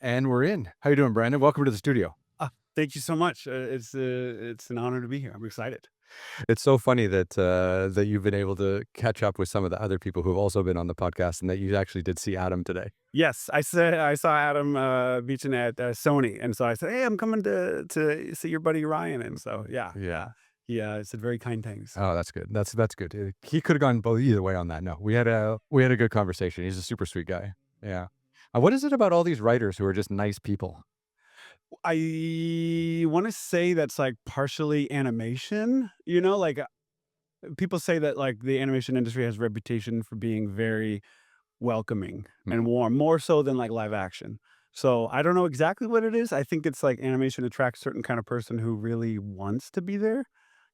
And we're in. How you doing, Brandon? Welcome to the studio. Thank you so much. It's an honor to be here. I'm excited. It's so funny that you've been able to catch up with some of the other people who've also been on the podcast, and that you actually did see Adam today. Yes, I saw Adam Beeching at Sony, and so I said, "Hey, I'm coming to see your buddy Ryan." And so Yeah. he said very kind things. Oh, that's good. That's good. He could have gone both either way on that. No, we had a good conversation. He's a super sweet guy. Yeah. What is it about all these writers who are just nice people? I want to say that's like partially animation. People say that like the animation industry has a reputation for being very welcoming and Mhm. warm, more so than like live action. So I don't know exactly what it is. I think it's like animation attracts certain kind of person who really wants to be there.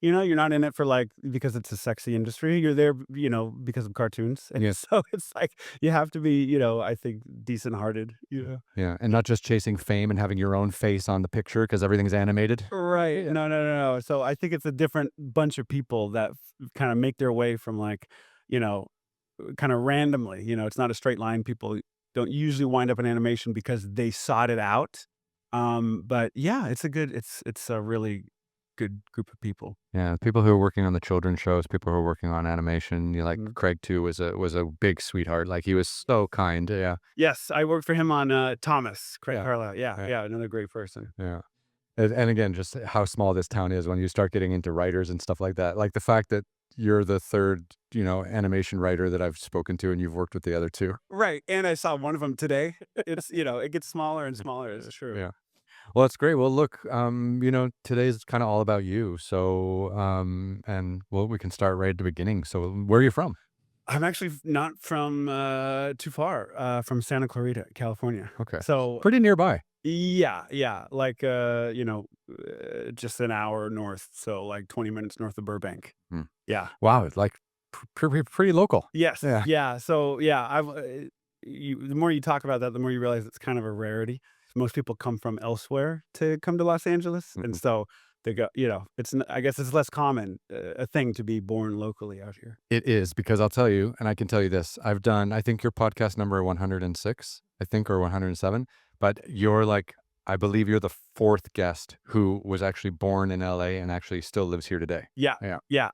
You're not in it for like because it's a sexy industry. You're there, because of cartoons. And Yeah. so it's like you have to be, I think decent hearted. Yeah. And not just chasing fame and having your own face on the picture because everything's animated. Right. Yeah. No, no, no, no. So I think it's a different bunch of people that kind of make their way from like, you know, kind of randomly. It's not a straight line. People don't usually wind up in animation because they sought it out. But yeah, it's a really good group of people. Yeah, people who are working on the children's shows, people who are working on animation, like Mhm. Craig too was a big sweetheart. Like he was so kind. Yeah. Yes, I worked for him on Thomas, Craig Yeah. Carlisle. Yeah, Yeah. yeah, another great person. Yeah. And again, just how small this town is when you start getting into writers and stuff like that. Like the fact that you're the third, animation writer that I've spoken to and you've worked with the other two. Right. And I saw one of them today. It gets smaller and smaller. It's true. Yeah. Well, that's great. Well, look, today's kind of all about you. So, and well, we can start right at the beginning. So, where are you from? I'm actually not from too far from Santa Clarita, California. Okay. So Pretty nearby. yeah, yeah, like just an hour north, so like 20 minutes north of Burbank. Hmm. Yeah. Wow. It's like pretty local. Yes. Yeah. Yeah. So yeah, the more you talk about that, the more you realize it's kind of a rarity. Most people come from elsewhere to come to Los Angeles, and Mhm. so they go. I guess it's less common a thing to be born locally out here. It is because I'll tell you, and I can tell you this. I think your podcast number 106, I think, or 107, but I believe you're the fourth guest who was actually born in LA and actually still lives here today. Yeah. Yeah. Yeah.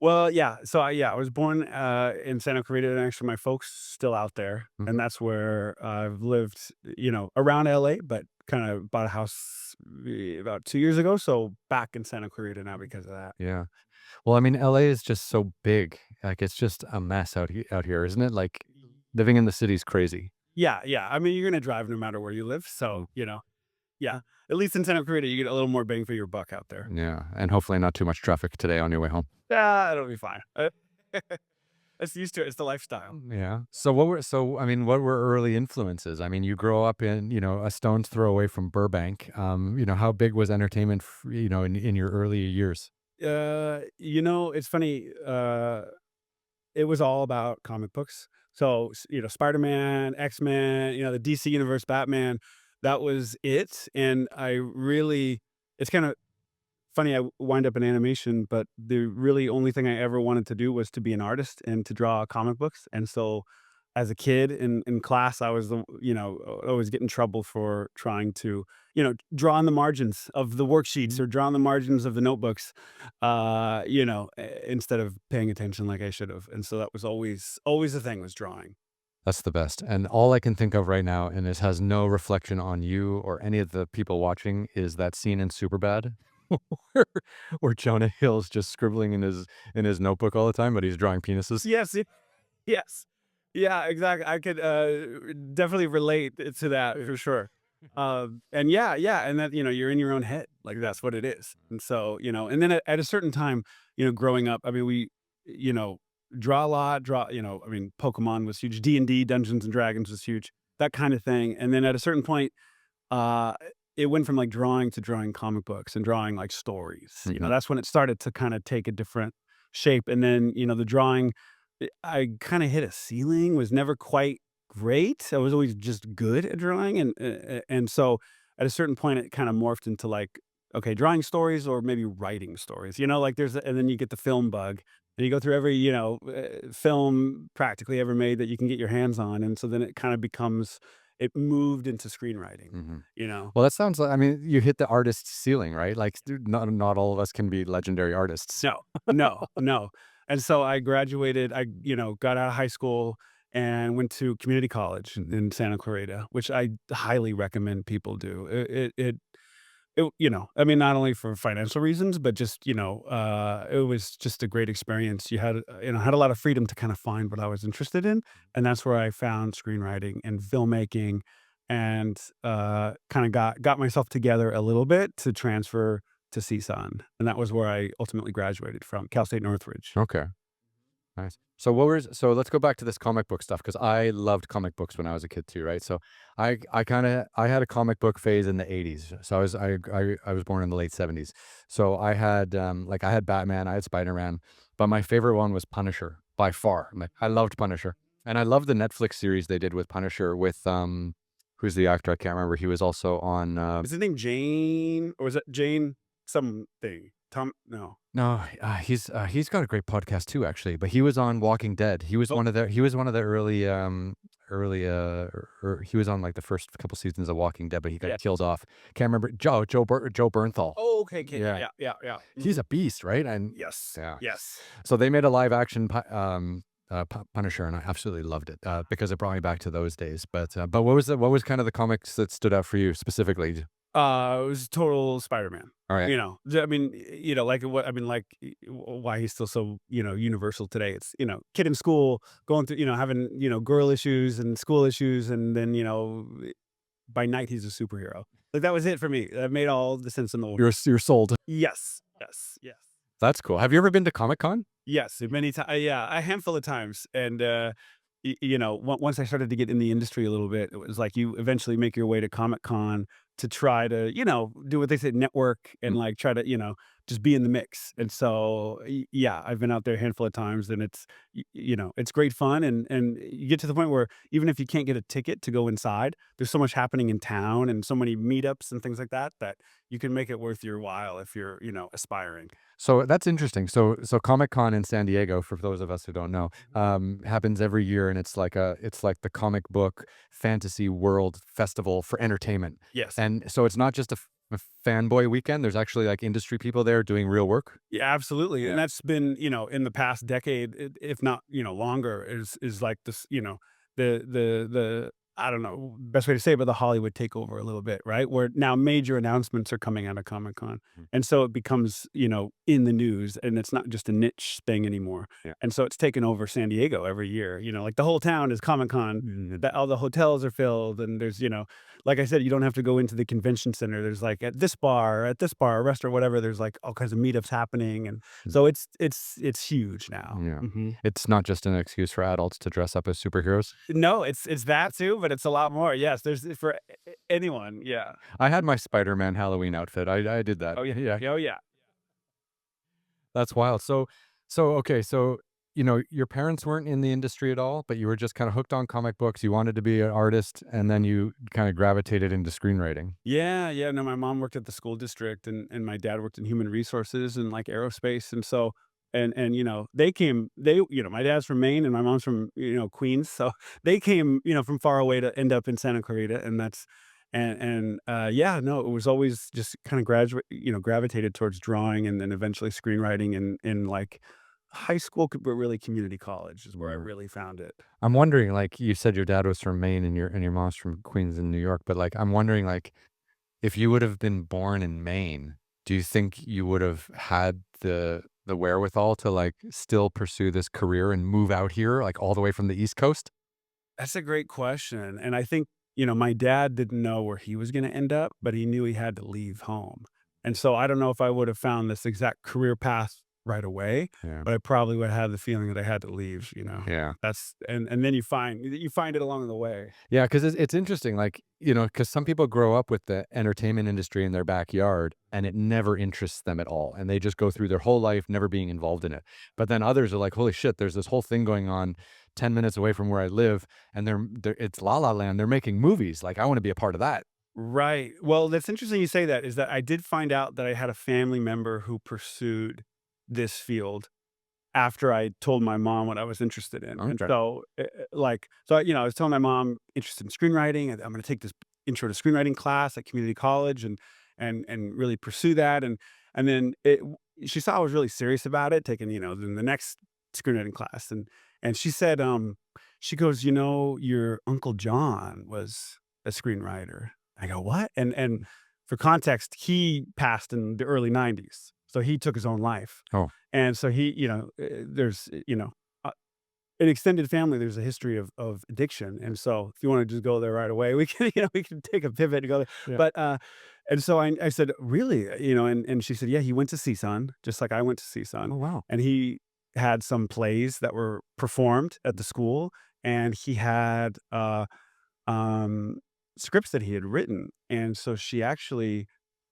Well, yeah. So I was born in Santa Clarita, and actually my folks still out there, and Mhm. that's where I've lived, around LA, but kind of bought a house about 2 years ago. So back in Santa Clarita now because of that. Yeah. Well, I mean, LA is just so big. Like, it's just a mess out here, isn't it? Like, living in the city is crazy. Yeah, yeah. I mean, you're gonna drive no matter where you live. Mm. So yeah. At least in Santa Clarita, you get a little more bang for your buck out there. Yeah, and hopefully not too much traffic today on your way home. Yeah, it'll be fine. It's used to it. It's the lifestyle. Yeah. I mean, what were early influences? I mean, you grow up in, a stone's throw away from Burbank. How big was entertainment, in your early years? It's funny. It was all about comic books. So, Spider-Man, X-Men, the DC Universe, Batman, that was it. And it's kind of funny. I wind up in animation, but the really only thing I ever wanted to do was to be an artist and to draw comic books. And so as a kid in class, I was, always get in trouble for trying to, draw on the margins of the worksheets or draw on the margins of the notebooks, instead of paying attention like I should have. And so that was always the thing was drawing. That's the best. And all I can think of right now, and this has no reflection on you or any of the people watching, is that scene in Superbad where, where Jonah Hill's just scribbling in his notebook all the time, but he's drawing penises. Yes. Yes. Yeah, exactly. I could, definitely relate to that for sure. And yeah, and that, you're in your own head, like, that's what it is. And so, and then at a certain time, growing up, I mean, we, you know, draw a lot, I mean, Pokemon was huge, D&D, Dungeons& and Dragons was huge, that kind of thing. And then at a certain point, uh, it went from, like, drawing to drawing comic books and drawing, like, stories. Mhm. That's when it started to kinda take a different shape, and then, the drawing, I kinda hit a ceiling, was never quite great. I was always just good at drawing, and so at a certain point, it kinda morphed into, like, okay, drawing stories or maybe writing stories, like, and then you get the film bug, and you go through every, film practically ever made that you can get your hands on, and so then it kinda becomes it moved into screenwriting, Mhm. you know? Well, that sounds like, I mean, you hit the artist's ceiling, right? Like, dude, not all of us can be legendary artists. No, no, no. And so I graduated, got out of high school and went to community college Mhm. in Santa Clarita, which I highly recommend people do. I mean, not only for financial reasons, but just, it was just a great experience. Had a lot of freedom to kind of find what I was interested in. And that's where I found screenwriting and filmmaking and kind of got myself together a little bit to transfer to CSUN. And that was where I ultimately graduated from Cal State Northridge. Okay. Nice. So let's go back to this comic book stuff because I loved comic books when I was a kid too, right? So I had a comic book phase in the 80s. So I was born in the late 70s. So I had I had Batman, I had Spider-Man, but my favorite one was Punisher by far. Like, I loved Punisher. And I loved the Netflix series they did with Punisher with who's the actor? I can't remember. He was also on Is his name Jane or was it Jane something? Tom? No. no, he's got a great podcast too, actually. But he was on Walking Dead. Oh, He was one of the early he was on like the first couple seasons of Walking Dead, but he got yeah. killed off. Can't remember Joe Bernthal. Oh, okay. Okay. Yeah, Yeah. Yeah. Yeah. he's a beast, right? And Yes. yeah, Yes. so they made a live action Punisher, and I absolutely loved it because it brought me back to those days. But what was kind of the comics that stood out for you specifically? It was total Spider-Man. All right. I mean, like what I mean, like why he's still so universal today. It's kid in school going through having girl issues and school issues, and then by night he's a superhero. Like that was it for me. That made all the sense in the world. You're sold. Yes, yes, yes. That's cool. Have you ever been to Comic Con? Yes, many times. Yeah, a handful of times. And once I started to get in the industry a little bit, it was like you eventually make your way to Comic Con to try to do what they say, network, and like try to just be in the mix. And so yeah, I've been out there a handful of times, and it's great fun, and you get to the point where even if you can't get a ticket to go inside, there's so much happening in town and so many meetups and things like that that you can make it worth your while if you're aspiring. So that's interesting. So Comic Con in San Diego, for those of us who don't know, happens every year, and it's like the comic book fantasy world festival for entertainment. Yes. And so it's not just a fanboy weekend. There's actually like industry people there doing real work. Yeah, absolutely, and Yeah. that's been, in the past decade, if not, longer, is like this, the I don't know best way to say it, but the Hollywood takeover a little bit, right? Where now major announcements are coming out of Comic Con, Mm. and so it becomes, in the news, and it's not just a niche thing anymore. Yeah. And so it's taken over San Diego every year. Like the whole town is Comic Con. All the hotels are filled, and there's, like I said, you don't have to go into the convention center. There's like at this bar, restaurant, whatever. There's like all kinds of meetups happening, and so it's huge now. Yeah. Hmm. It's not just an excuse for adults to dress up as superheroes. No, it's that too, but it's a lot more. Yes, there's for anyone. Yeah. I had my Spider-Man Halloween outfit. I did that. Oh yeah. Yeah. Oh yeah. That's wild. Okay, so, your parents weren't in the industry at all, but you were just kinda hooked on comic books, you wanted to be an artist, and then you kinda gravitated into screenwriting. Yeah, yeah. No, my mom worked at the school district, and my dad worked in human resources and like aerospace, and so and they came. My dad's from Maine and my mom's from Queens, so they came from far away to end up in Santa Clarita, and that's and yeah, no, it was always just kind of graduate gravitated towards drawing, and then eventually screenwriting in like high school, but really community college is where I Yeah. really found it. I'm wondering, like, you said your dad was from Maine and your mom's from Queens in New York, but, like, I'm wondering, like, if you would have been born in Maine, do you think you would have had the wherewithal to, like, still pursue this career and move out here, like, all the way from the East Coast? That's a great question, and I think, my dad didn't know where he was gonna end up, but he knew he had to leave home, and so I don't know if I would have found this exact career path right away, Yeah. but I probably would have the feeling that I had to leave. Yeah. That's and then you find it along the way. Yeah, because it's interesting, like, because some people grow up with the entertainment industry in their backyard, and it never interests them at all, and they just go through their whole life never being involved in it. But then others are like, "Holy shit, there's this whole thing going on 10 minutes away from where I live, and they're it's La La Land, they're making movies, like, I wanna be a part of that." Right. Well, that's interesting you say that, is that I did find out that I had a family member who pursued this field. after I told my mom what I was interested in. And Okay. so, I was telling my mom interested in screenwriting, and I'm going to take this intro to screenwriting class at community college and really pursue that. And then she saw I was really serious about it, taking, then the next screenwriting class. And she said, she goes, your Uncle John was a screenwriter. I go, what? And for context, he passed in the early 90s. So he took his own life. Oh, And so he, there's, uh, an extended family, there's a history of addiction. And so if you want to just go there right away, we can, we can take a pivot and go there. yeah. But, and so I said, really? And she said, yeah, he went to CSUN, just like I went to CSUN. Oh, wow. And he had some plays that were performed at the school. And he had, um, scripts that he had written, and so she actually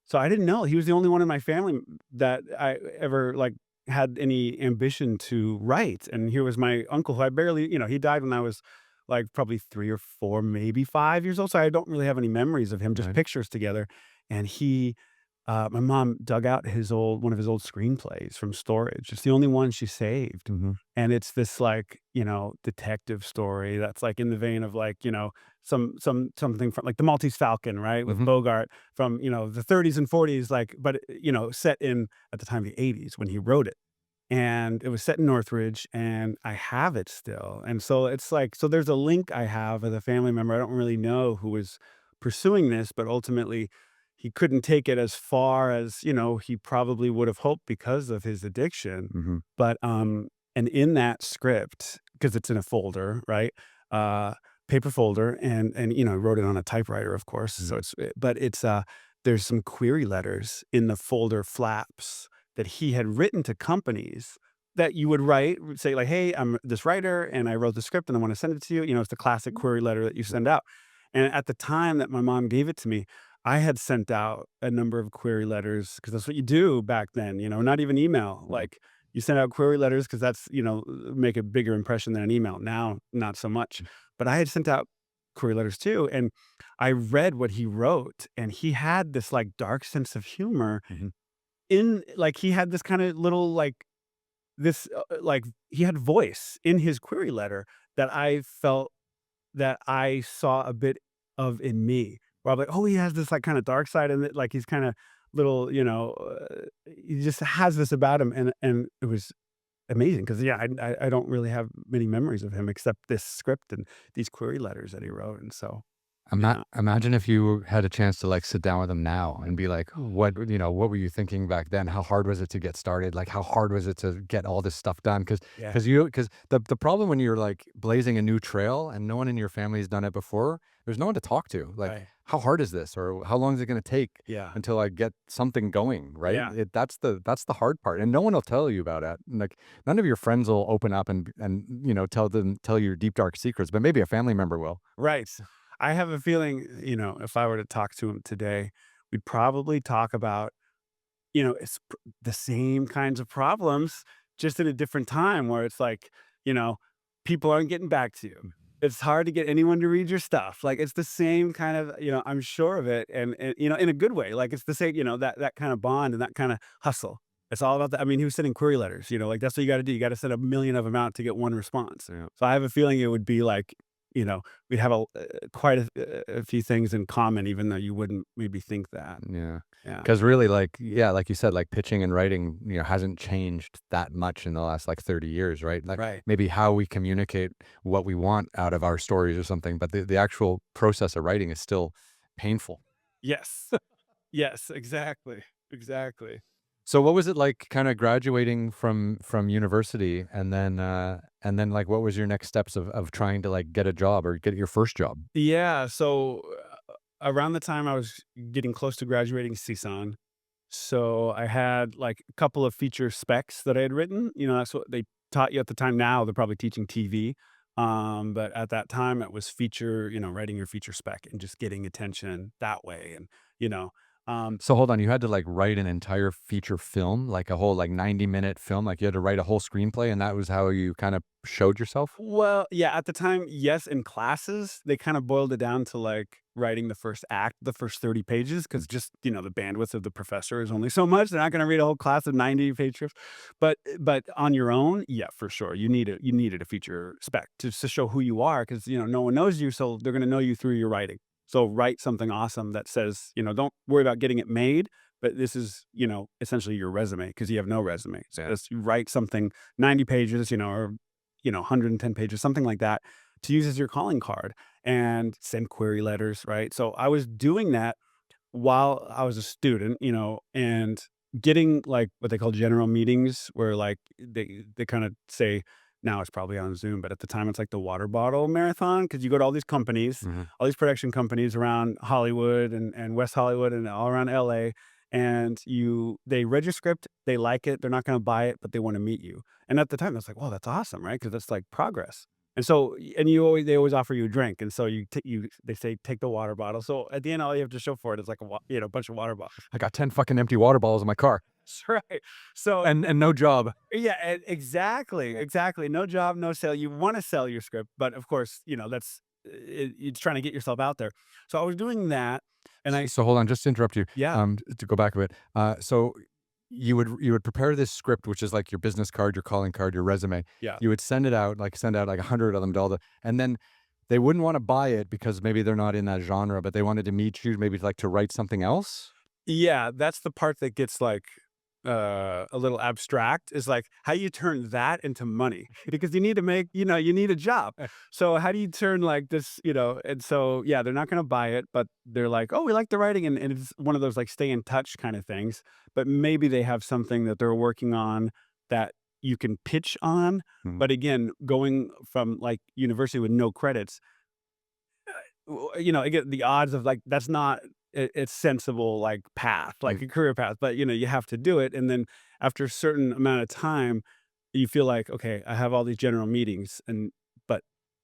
so I didn't know he was the only one in my family that I ever, like, had any ambition to write, and here was my uncle who I barely he died when I was, like, probably 3 or 4, maybe 5 years old, so I don't really have any memories of him, just Right. pictures together, and my mom dug out one of his old screenplays from storage. It's the only one she saved. Mhm. And it's this like, detective story that's like in the vein of like, something from like the Maltese Falcon, right? With Mhm. Bogart from, the 30s and 40s, like, but set in at the time the 80s when he wrote it. And it was set in Northridge, and I have it still. And so it's like, so there's a link I have with a family member. I don't really know who was pursuing this, but ultimately he couldn't take it as far as, he probably would have hoped because of his addiction. Mhm. But, and in that script, because it's in a folder, right? Uh, Paper folder, and, wrote it on a typewriter, of course. Mhm. So but there's some query letters in the folder flaps that he had written to companies that you would write, say like, "Hey, I'm this writer and I wrote the script and I want to send it to you." It's the classic query letter that you send out. And at the time that my mom gave it to me, I had sent out a number of query letters because that's what you do back then, not even email. Mhm. Like you send out query letters because that's, make a bigger impression than an email. Now, not so much. But I had sent out query letters too. And I read what he wrote, and he had this like dark sense of humor Mhm. in like he had this kind of little like this like he had voice in his query letter that I felt that I saw a bit of in me, where I'm like, "Oh, he has this, like, kinda dark side in it," like, he's kinda little, he just has this about him, and it was amazing because yeah, I don't really have many memories of him except this script and these query letters that he wrote, and so, yeah. Imagine if you had a chance to, like, sit down with him now and be like, what were you thinking back then? How hard was it to get started? Like, how hard was it to get all this stuff done? Yeah, Because the problem when you're, like, blazing a new trail and no one in your family has done it before, there's no one to talk to. Like, right. "How hard is this?" Or, "How long is it gonna take Yeah, until I get something going?" Right? yeah. That's the hard part, and no one will tell you about it. Like, none of your friends will open up and, tell your deep, dark secrets, but maybe a family member will. Right. I have a feeling, if I were to talk to him today, we'd probably talk about, it's the same kinds of problems, just in a different time where it's like, you know, people aren't getting back to you. It's hard to get anyone to read your stuff. Like it's the same kind of, I'm sure of it. And in a good way. Like it's the same, that kind of bond and that kind of hustle. It's all about that. I mean, he was sending query letters, like that's what you got to do. You got to send a million of them out to get one response. Yeah. So I have a feeling it would be like, we'd have quite a few things in common, even though you wouldn't maybe think that. Yeah, Yeah. because really, like yeah, like you said, like, pitching and writing, hasn't changed that much in the last, like, 30 years, right? Like, Right. maybe how we communicate what we want out of our stories or something, but the actual process of writing is still painful. Yes. Yes, exactly, exactly. So what was it like kinda graduating from university and then, like, what was your next steps of trying to, like, get a job or get your first job? Yeah, so, around the time I was getting close to graduating CSUN, so I had, like, a couple of feature specs that I had written, that's what they taught you at the time. Now they're probably teaching TV, but at that time, it was writing your feature spec and just getting attention that way, and, you know, So hold on, you had to, like, write an entire feature film, like a whole, like, 90-minute film? Like, you had to write a whole screenplay, and that was how you kind of showed yourself? Well, yeah, at the time, yes, in classes, they kind of boiled it down to like writing the first act, the first 30 pages, because just, the bandwidth of the professor is only so much. They're not going to read a whole class of 90 pages. But on your own, yeah, for sure. You needed a feature spec to show who you are, because no one knows you, so they're going to know you through your writing. So write something awesome that says, don't worry about getting it made, but this is, essentially your resume, because you have no resume. So Yeah. just write something 90 pages, or 110 pages, something like that, to use as your calling card and send query letters, right? So I was doing that while I was a student, and getting like what they call general meetings where like they kind of say, now it's probably on Zoom, but at the time it's like the water bottle marathon, because you go to all these companies, Mhm. all these production companies around Hollywood and West Hollywood and all around LA. And they read your script, they like it, they're not going to buy it, but they want to meet you. And at the time, I was like, "Well, that's awesome, right?" Because that's like progress. And so, and they always offer you a drink, and so they say take the water bottle. So at the end, all you have to show for it is like a bunch of water bottles. I got 10 fucking empty water bottles in my car That's right. So and no job. yeah, exactly, exactly. No job, no sale. You want to sell your script, but of course, it's trying to get yourself out there. So I was doing that, and I So hold on, just to interrupt you, yeah, to go back a bit. So you would prepare this script, which is like your business card, your calling card, your resume. yeah. You would send out like 100 of them to all the, and then they wouldn't want to buy it because maybe they're not in that genre, but they wanted to meet you, maybe like to write something else. Yeah, that's the part that gets, like, a little abstract, is, like, how you turn that into money, because you need a job. So how do you turn, like, this, and so, yeah, they're not gonna buy it, but they're like, "Oh, we like the writing," and it's one of those, like, stay in touch kinda things, but maybe they have something that they're working on that you can pitch on, Mhm, but again, going from, like, university with no credits, again, the odds of like that's not it's sensible like path, mm, like a career path, but you have to do it. And then after a certain amount of time, you feel like, okay, I have all these general meetings, but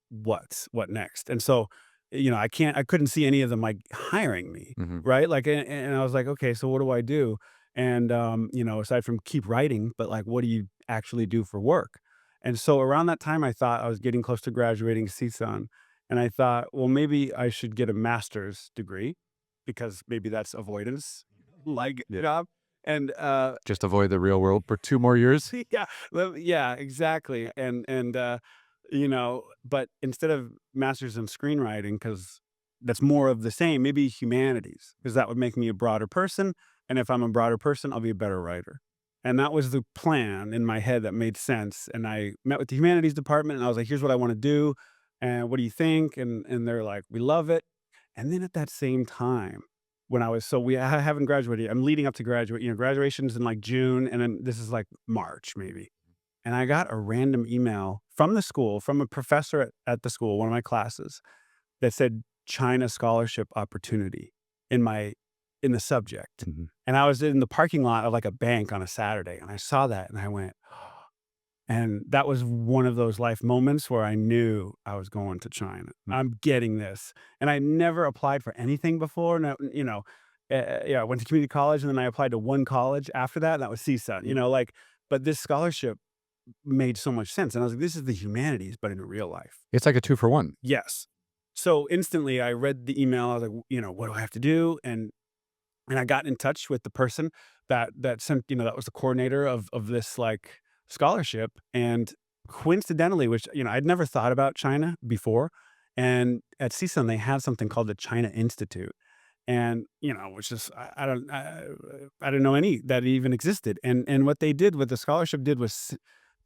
what next? And so, I couldn't see any of them like hiring me, mhm. right? Like, and I was like, okay, so what do I do? And aside from keep writing, but like, what do you actually do for work? And so around that time, I thought I was getting close to graduating CSUN, and I thought, well, maybe I should get a master's degree because maybe that's avoidance, like Yeah. job. And Just avoid the real world for 2 more years. yeah, yeah, exactly. But instead of masters in screenwriting, because that's more of the same, maybe humanities, because that would make me a broader person. And if I'm a broader person, I'll be a better writer. And that was the plan in my head that made sense. And I met with the humanities department, and I was like, here's what I want to do. And what do you think? And they're like, we love it. And then at that same time, when I was so we I haven't graduated. I'm leading up to graduate. Graduation's in like June, and then this is like March maybe. And I got a random email from the school, from a professor at the school, one of my classes, that said China scholarship opportunity in my in the subject. Mhm. And I was in the parking lot of like a bank on a Saturday, and I saw that, and I went, and that was one of those life moments where I knew I was going to China. Mm. I'm getting this. And I never applied for anything before. No, I went to community college, and then I applied to one college after that, and that was CSUN, like, but this scholarship made so much sense. And I was like, this is the humanities, but in real life. It's like a 2 for 1. Yes. So instantly I read the email. I was like, what do I have to do? And I got in touch with the person that sent, that was the coordinator of this, like, scholarship, and coincidentally, which, I'd never thought about China before, and at CSUN, they have something called the China Institute, and, which is I didn't know any that even existed, and what they did, what the scholarship did was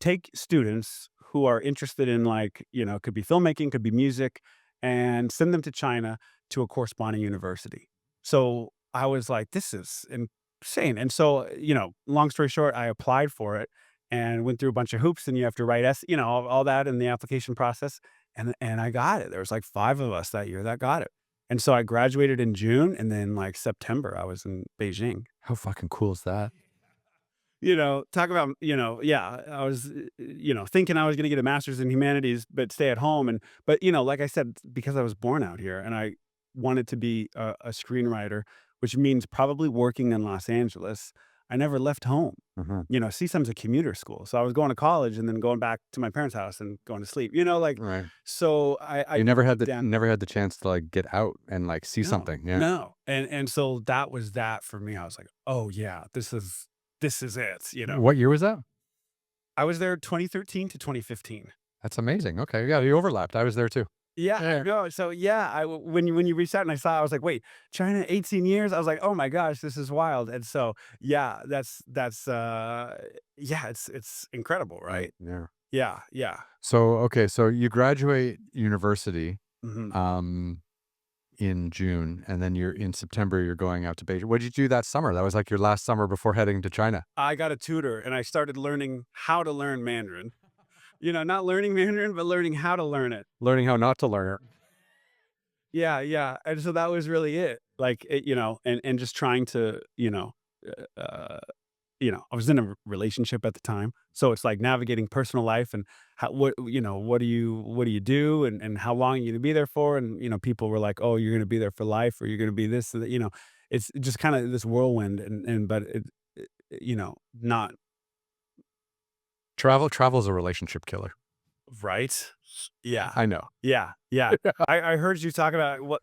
take students who are interested in, like, it could be filmmaking, could be music, and send them to China to a corresponding university. So I was like, "This is insane." And so, long story short, I applied for it and went through a bunch of hoops, and you have to write all that in the application process, and I got it. There was like 5 of us that year that got it. And so I graduated in June, and then, like, September, I was in Beijing. How fucking cool is that? Talk about, yeah, I was, thinking I was gonna get a master's in humanities, but stay at home, but, like I said, because I was born out here and I wanted to be a screenwriter, which means probably working in Los Angeles. I never left home. Mhm. CSUN's a commuter school, so I was going to college and then going back to my parents' house and going to sleep. Right. So I You never had deep the down, never had the chance to, like, get out and, like, see no, something. Yeah. no, and so that was that for me. I was like, oh yeah, this is it. What year was that? I was there 2013 to 2015. That's amazing. Okay, yeah, you overlapped. I was there too. Yeah, Yeah. no, so yeah, when you reached out and I saw, I was like, "Wait, China, 18 years?" I was like, "Oh my gosh, this is wild." And so, yeah, yeah, it's incredible, right? Yeah. Yeah, yeah. So, okay, so you graduate university, Mhm. um, in June, and then you're in September, you're going out to Beijing. What did you do that summer? That was, like, your last summer before heading to China. I got a tutor and I started learning how to learn Mandarin. Not learning Mandarin, but learning how to learn it. Learning how not to learn it. Yeah, yeah, and so that was really it. Like, and just trying to, uh I was in a relationship at the time, so it's like navigating personal life and what do you do and how long are you gonna be there for? And people were like, "Oh, you're gonna be there for life, or you're gonna be this," and that. It's just kind of this whirlwind, and but not Travel is a relationship killer. right. Yeah, I know. yeah, yeah. I heard you talk about what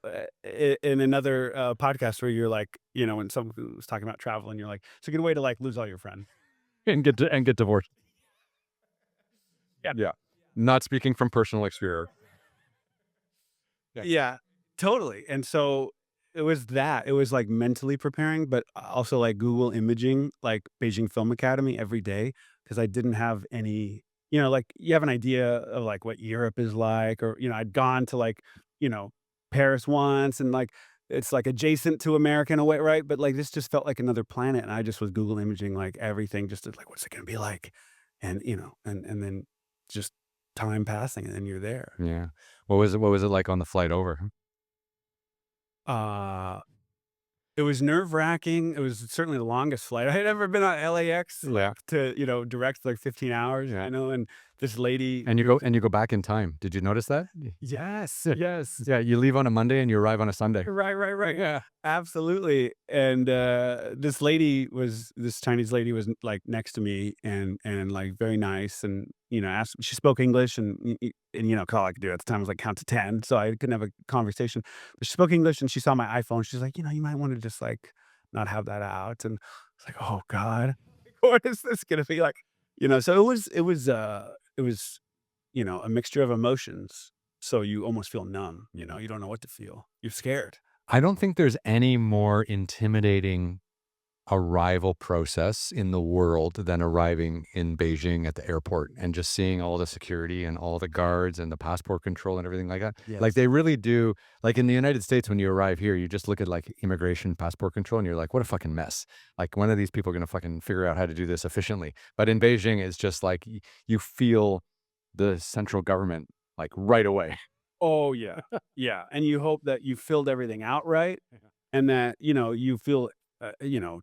in another podcast where you're like, when someone was talking about travel, and you're like, "It's a good way to like lose all your friends." And get divorced. Yeah. Yeah. Not speaking from personal experience. Yeah. Yeah, totally, and so it was that. It was, like, mentally preparing, but also, like, Google imaging, like, Beijing Film Academy every day because I didn't have any like, you have an idea of, like, what Europe is like, or, I'd gone to, like, you know, Paris once and, like, it's, like, adjacent to America in a way, right? But, like, this just felt like another planet, and I just was Google imaging, like, everything just to, like, "What's it gonna be like?" And, and then just time passing, and then you're there. Yeah. What was it like on the flight over? Uh It was nerve-wracking. It was certainly the longest flight. I had ever been on LAX, like, Yeah. to, direct, like, 15 hours, Yeah. and this lady And you go back in time. Did you notice that? Yes, Yeah. yes. Yeah, you leave on a Monday and you arrive on a Sunday. Right, right, right. Yeah. Absolutely, and, this Chinese lady was, like, next to me and, like, very nice and, asked she spoke English and, 'cause all I could do at the time was, like, count to 10, so I couldn't have a conversation, but she spoke English and she saw my iPhone, she's like, "You might wanna just, like, not have that out," and it's like, "Oh god, what is this gonna be like?" So it was, a mixture of emotions, so you almost feel numb, you don't know what to feel. You're scared. I don't think there's any more intimidating arrival process in the world than arriving in Beijing at the airport and just seeing all the security and all the guards and the passport control and everything like that. Like, Yes. they really do, like, in the United States, when you arrive here, you just look at, like, immigration passport control and you're like, "What a fucking mess." Like, when are these people gonna fucking figure out how to do this efficiently? But in Beijing, it's just like you feel the central government, like, right away. Oh, yeah. Yeah, and you hope that you filled everything out right and that, you feel,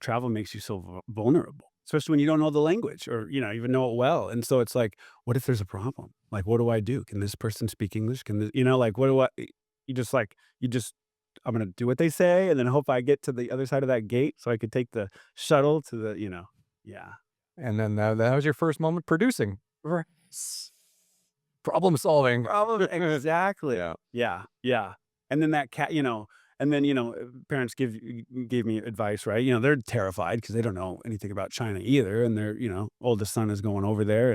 travel makes you so vulnerable, especially when you don't know the language or, even know it well, and so it's like, what if there's a problem? Like, what do I do? Can this person speak English? Can this like, what do I you just I'm gonna do what they say and then hope I get to the other side of that gate so I could take the shuttle to the yeah. And then that was your first moment producing. Right. Problem solving. Probably exactly. Yeah. Yeah, yeah, and then that cat and then, parents gave me advice, right? They're terrified because they don't know anything about China either, and their, oldest son is going over there,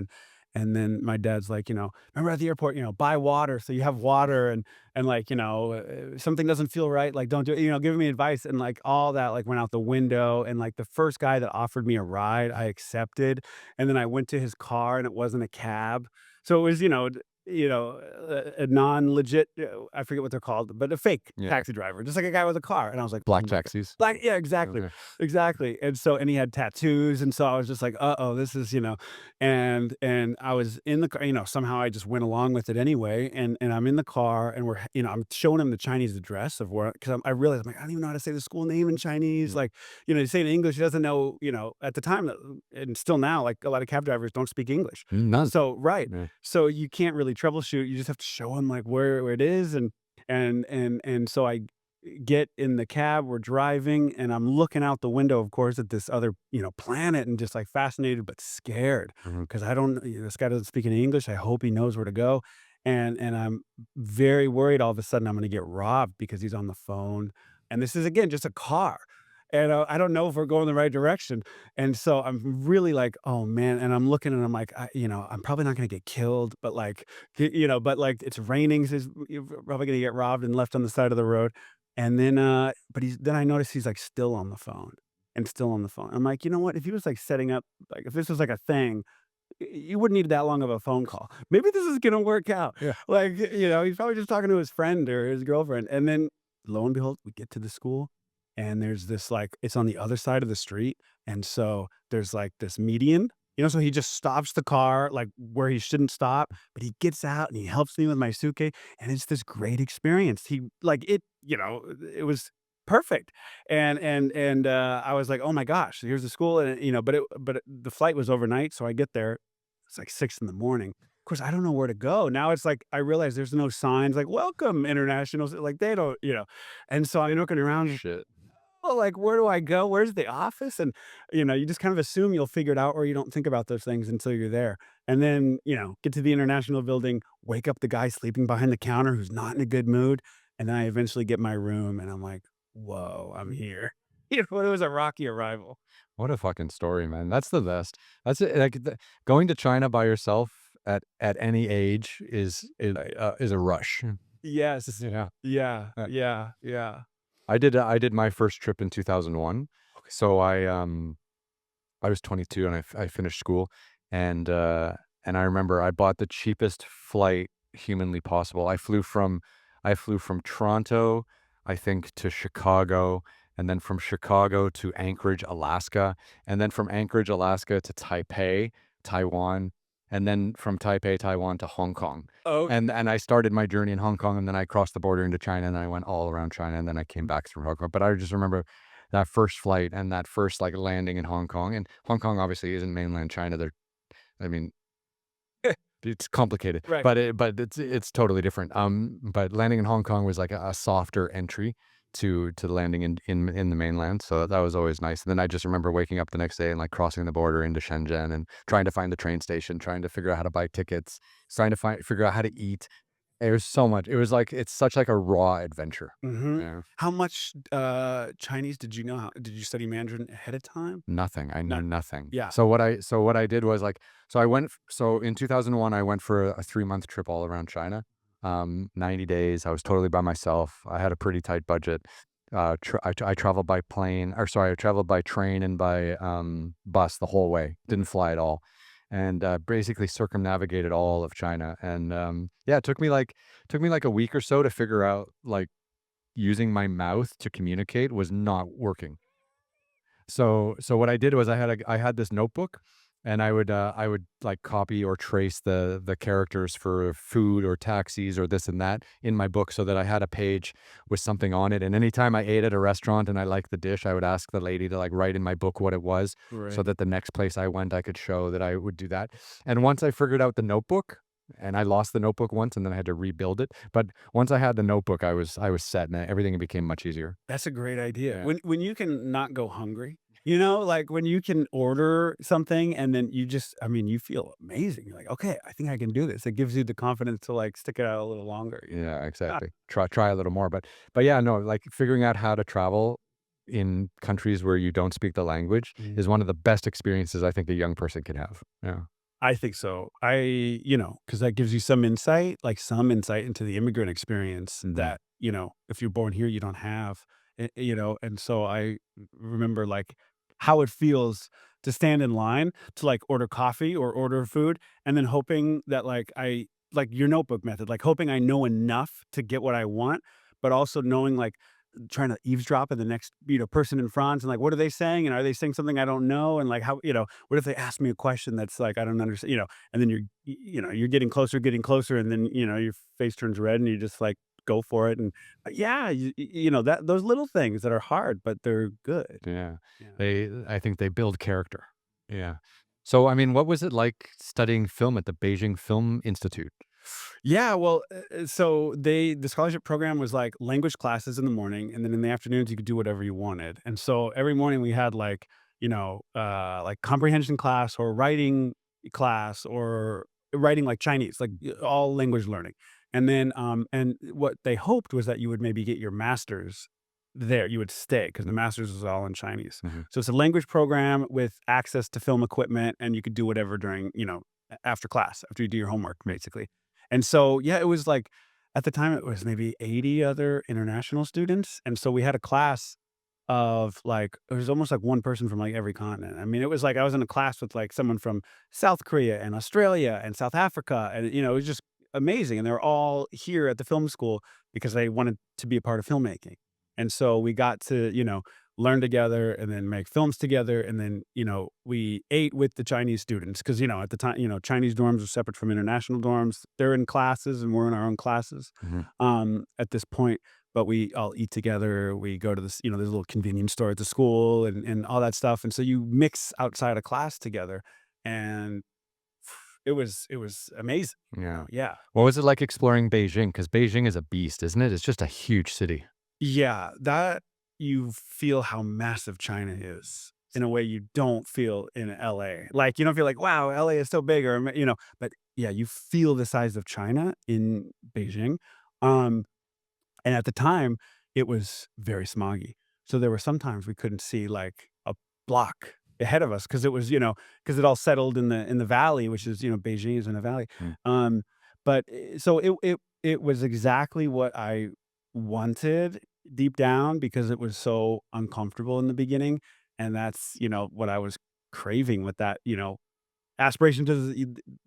and then my dad's like, "Remember at the airport, buy water so you have water, and like, something doesn't feel right, like, don't do it," giving me advice, and, like, all that, like, went out the window, and, like, the first guy that offered me a ride, I accepted, and then I went to his car, and it wasn't a cab. So it was, a non-legit, I forget what they're called, but a fake Yeah. taxi driver, just like a guy with a car, and I was like, "Oh Black my god." taxis. Like, yeah, exactly, Okay. exactly, and he had tattoos, and so I was just like, "Uh-oh, this is," and I was in the car, somehow I just went along with it anyway, and I'm in the car, and I'm showing him the Chinese address of where 'cause I realized, I'm like, "I don't even know how to say the school name in Chinese," Mm. like, you say it in English, he doesn't know, at the time, and still now, like, a lot of cab drivers don't speak English. None. So right. Yeah. So you can't really troubleshoot. You just have to show them like where it is, and so I get in the cab, we're driving, and I'm looking out the window, of course, at this other, planet and just, like, fascinated but scared Mhm. because I don't this guy doesn't speak any English, I hope he knows where to go, and I'm very worried all of a sudden I'm gonna get robbed because he's on the phone, and this is, again, just a car, and, I don't know if we're going the right direction, and so I'm really like, "Oh, man," and I'm looking and I'm like, I'm probably not gonna get killed, but, like, it's raining, so you're probably gonna get robbed and left on the side of the road. And then, but then I noticed he's, like, still on the phone and still on the phone. I'm like, "You know what? If he was, like, setting up like, if this was, like, a thing, you wouldn't need that long of a phone call. Maybe this is gonna work out." Yeah. Like, he's probably just talking to his friend or his girlfriend. And then, lo and behold, we get to the school, and there's this, like it's on the other side of the street, and so there's, like, this median, so he just stops the car, like, where he shouldn't stop, but he gets out and he helps me with my suitcase, and it's this great experience. He like, it was perfect. I was like, "Oh my gosh, here's the school," and, the flight was overnight, so I get there, it's like 6 in the morning. Of course, I don't know where to go. Now it's like, I realize there's no signs like, "Welcome, international," like, they don't, and so I'm looking around, Shit. well, like, where do I go? Where's the office? And, you just kind of assume you'll figure it out, or you don't think about those things until you're there. And then, get to the international building, wake up the guy sleeping behind the counter who's not in a good mood. And then I eventually get my room and I'm like, whoa, I'm here. It was a rocky arrival. What a fucking story, man. That's the best. That's it. Like going to China by yourself at any age is a rush. Yes. Yeah. Yeah. Uh, Yeah. Yeah. I did my first trip in 2001. Okay. So I was 22 and I finished school, and and I remember I bought the cheapest flight humanly possible. I flew from Toronto, I think, to Chicago, and then from Chicago to Anchorage, Alaska, and then from Anchorage, Alaska to Taipei, Taiwan, and then from Taipei, Taiwan to Hong Kong. Oh, And I started my journey in Hong Kong, and then I crossed the border into China, and then I went all around China, and then I came back through Hong Kong. But I just remember that first flight and that first, like, landing in Hong Kong, and Hong Kong obviously isn't mainland China. I mean, it's complicated, right. but it's totally different. But landing in Hong Kong was like a softer entry to landing in the mainland, so that was always nice. And then I just remember waking up the next day and, like, crossing the border into Shenzhen and trying to find the train station, trying to figure out how to buy tickets, trying to figure out how to eat. There's so much. It was like it's such like a raw adventure. Mhm. Yeah. How much, Chinese did you know? Did you study Mandarin ahead of time? Nothing. I knew None. nothing. Yeah. So what I did was, like, so in 2001 I went for a 3-month trip all around China. 90 days. I was totally by myself. I had a pretty tight budget. I traveled by plane, or sorry, I traveled by train and by bus the whole way. Didn't fly at all. And basically circumnavigated all of China. And yeah, it took me like a week or so to figure out, like, using my mouth to communicate was not working. So what I did was I had this notebook, and I would, like, copy or trace the characters for food or taxis or this and that in my book, so that I had a page with something on it. And anytime I ate at a restaurant and I liked the dish, I would ask the lady to, like, write in my book what it was, so Right. that the next place I went, I could show that I would do that. And once I figured out the notebook, and I lost the notebook once, and then I had to rebuild it. But once I had the notebook, I was set, and everything became much easier. That's a great idea. Yeah. When you can not go hungry, like, when you can order something and then you feel amazing. You're like, "Okay, I think I can do this." It gives you the confidence to, like, stick it out a little longer. Yeah, Ah, exactly. Try a little more, but yeah, no, like, figuring out how to travel in countries where you don't speak the language mhm. is one of the best experiences I think a young person can have. Yeah. I think so. Because that gives you some insight into the immigrant experience Mhm. that, if you're born here, you don't have. And so I remember, like, how it feels to stand in line to, like, order coffee or order food, and then hoping that, like your notebook method, like hoping I know enough to get what I want, but also knowing, like, trying to eavesdrop at the next, person in front, and, like, what are they saying? And are they saying something I don't know? And, like, how, what if they ask me a question that's like, I don't understand, and then you're getting closer, and then, your face turns red and you just, like, go for it. And yeah, that those little things that are hard, but they're good. Yeah. Yeah. I think they build character. Yeah. So, I mean, what was it like studying film at the Beijing Film Institute? Yeah, well, so the scholarship program was like language classes in the morning, and then in the afternoons you could do whatever you wanted. And so every morning we had like, like comprehension class or writing class or writing like Chinese, like all language learning. And then and what they hoped was that you would maybe get your master's there. You would stay because the master's was all in Chinese. Mhm. So it's a language program with access to film equipment, and you could do whatever during, after class, after you do your homework, basically. And so, yeah, it was like at the time, it was maybe 80 other international students, and so we had a class of, like it was almost like one person from, like, every continent. I mean, it was like I was in a class with, like, someone from South Korea and Australia and South Africa, and, it was just amazing, and they were all here at the film school because they wanted to be a part of filmmaking. And so we got to, learn together and then make films together, and then, we ate with the Chinese students because, at the time, Chinese dorms are separate from international dorms. They're in classes and we're in our own classes, Mhm. at this point, but we all eat together. We go to this, there's a little convenience store at the school and all that stuff, and so you mix outside of class together, and it was amazing, Yeah. yeah. What was it like exploring Beijing? Because Beijing is a beast, isn't it? It's just a huge city. Yeah, that you feel how massive China is in a way you don't feel in LA. Like, you don't feel like, "Wow, LA is so big," or, but yeah, you feel the size of China in Beijing. Um, and at the time, it was very smoggy. So there were sometimes we couldn't see like a block ahead of us because it was, because it all settled in the valley, which is, Beijing is in a valley. Mm. Um, but so it was exactly what I wanted deep down because it was so uncomfortable in the beginning. And that's, what I was craving with that, aspiration to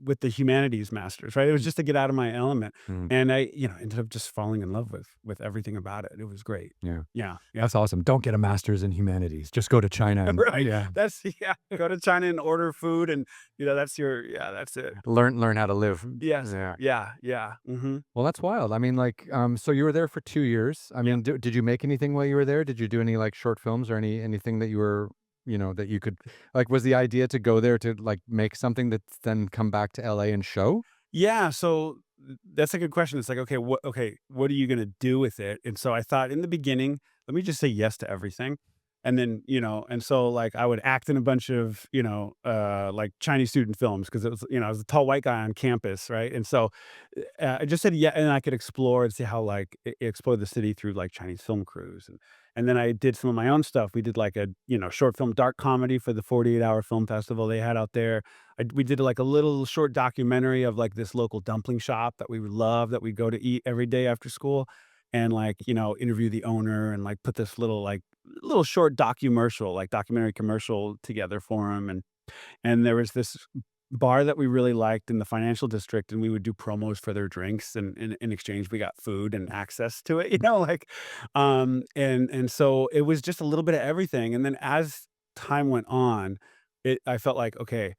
with the humanities masters, right? It was just to get out of my element, Mhm. and I, ended up just falling in love with everything about it. It was great. Yeah. Yeah, yeah. That's awesome. Don't get a master's in humanities. Just go to China and Right. yeah, That's yeah, go to China and order food and, that's your yeah, that's it. learn how to live. Yes. Yeah. Yeah, yeah, mhm. Well, that's wild. I mean, like, so you were there for 2 years. I Yep. mean, did you make anything while you were there? Did you do any, like, short films or anything that you were that you could like, was the idea to go there to, like, make something that's then come back to LA and show? Yeah, so that's a good question. It's like, okay, what are you gonna do with it? And so I thought in the beginning, let me just say yes to everything. And then, and so like I would act in a bunch of, like Chinese student films because it was, I was a tall white guy on campus, right? And so I just said yeah, and I could explore and see how like explore the city through like Chinese film crews. And then I did some of my own stuff. We did like a, short film dark comedy for the 48-hour film festival they had out there. We did like a little short documentary of like this local dumpling shop that we would love that we go to eat every day after school and like, interview the owner and like put this little short documentary commercial together for him. And there was this bar that we really liked in the financial district, and we would do promos for their drinks, and in exchange, we got food and access to it, like, and so it was just a little bit of everything, and then as time went on, I felt like, "Okay,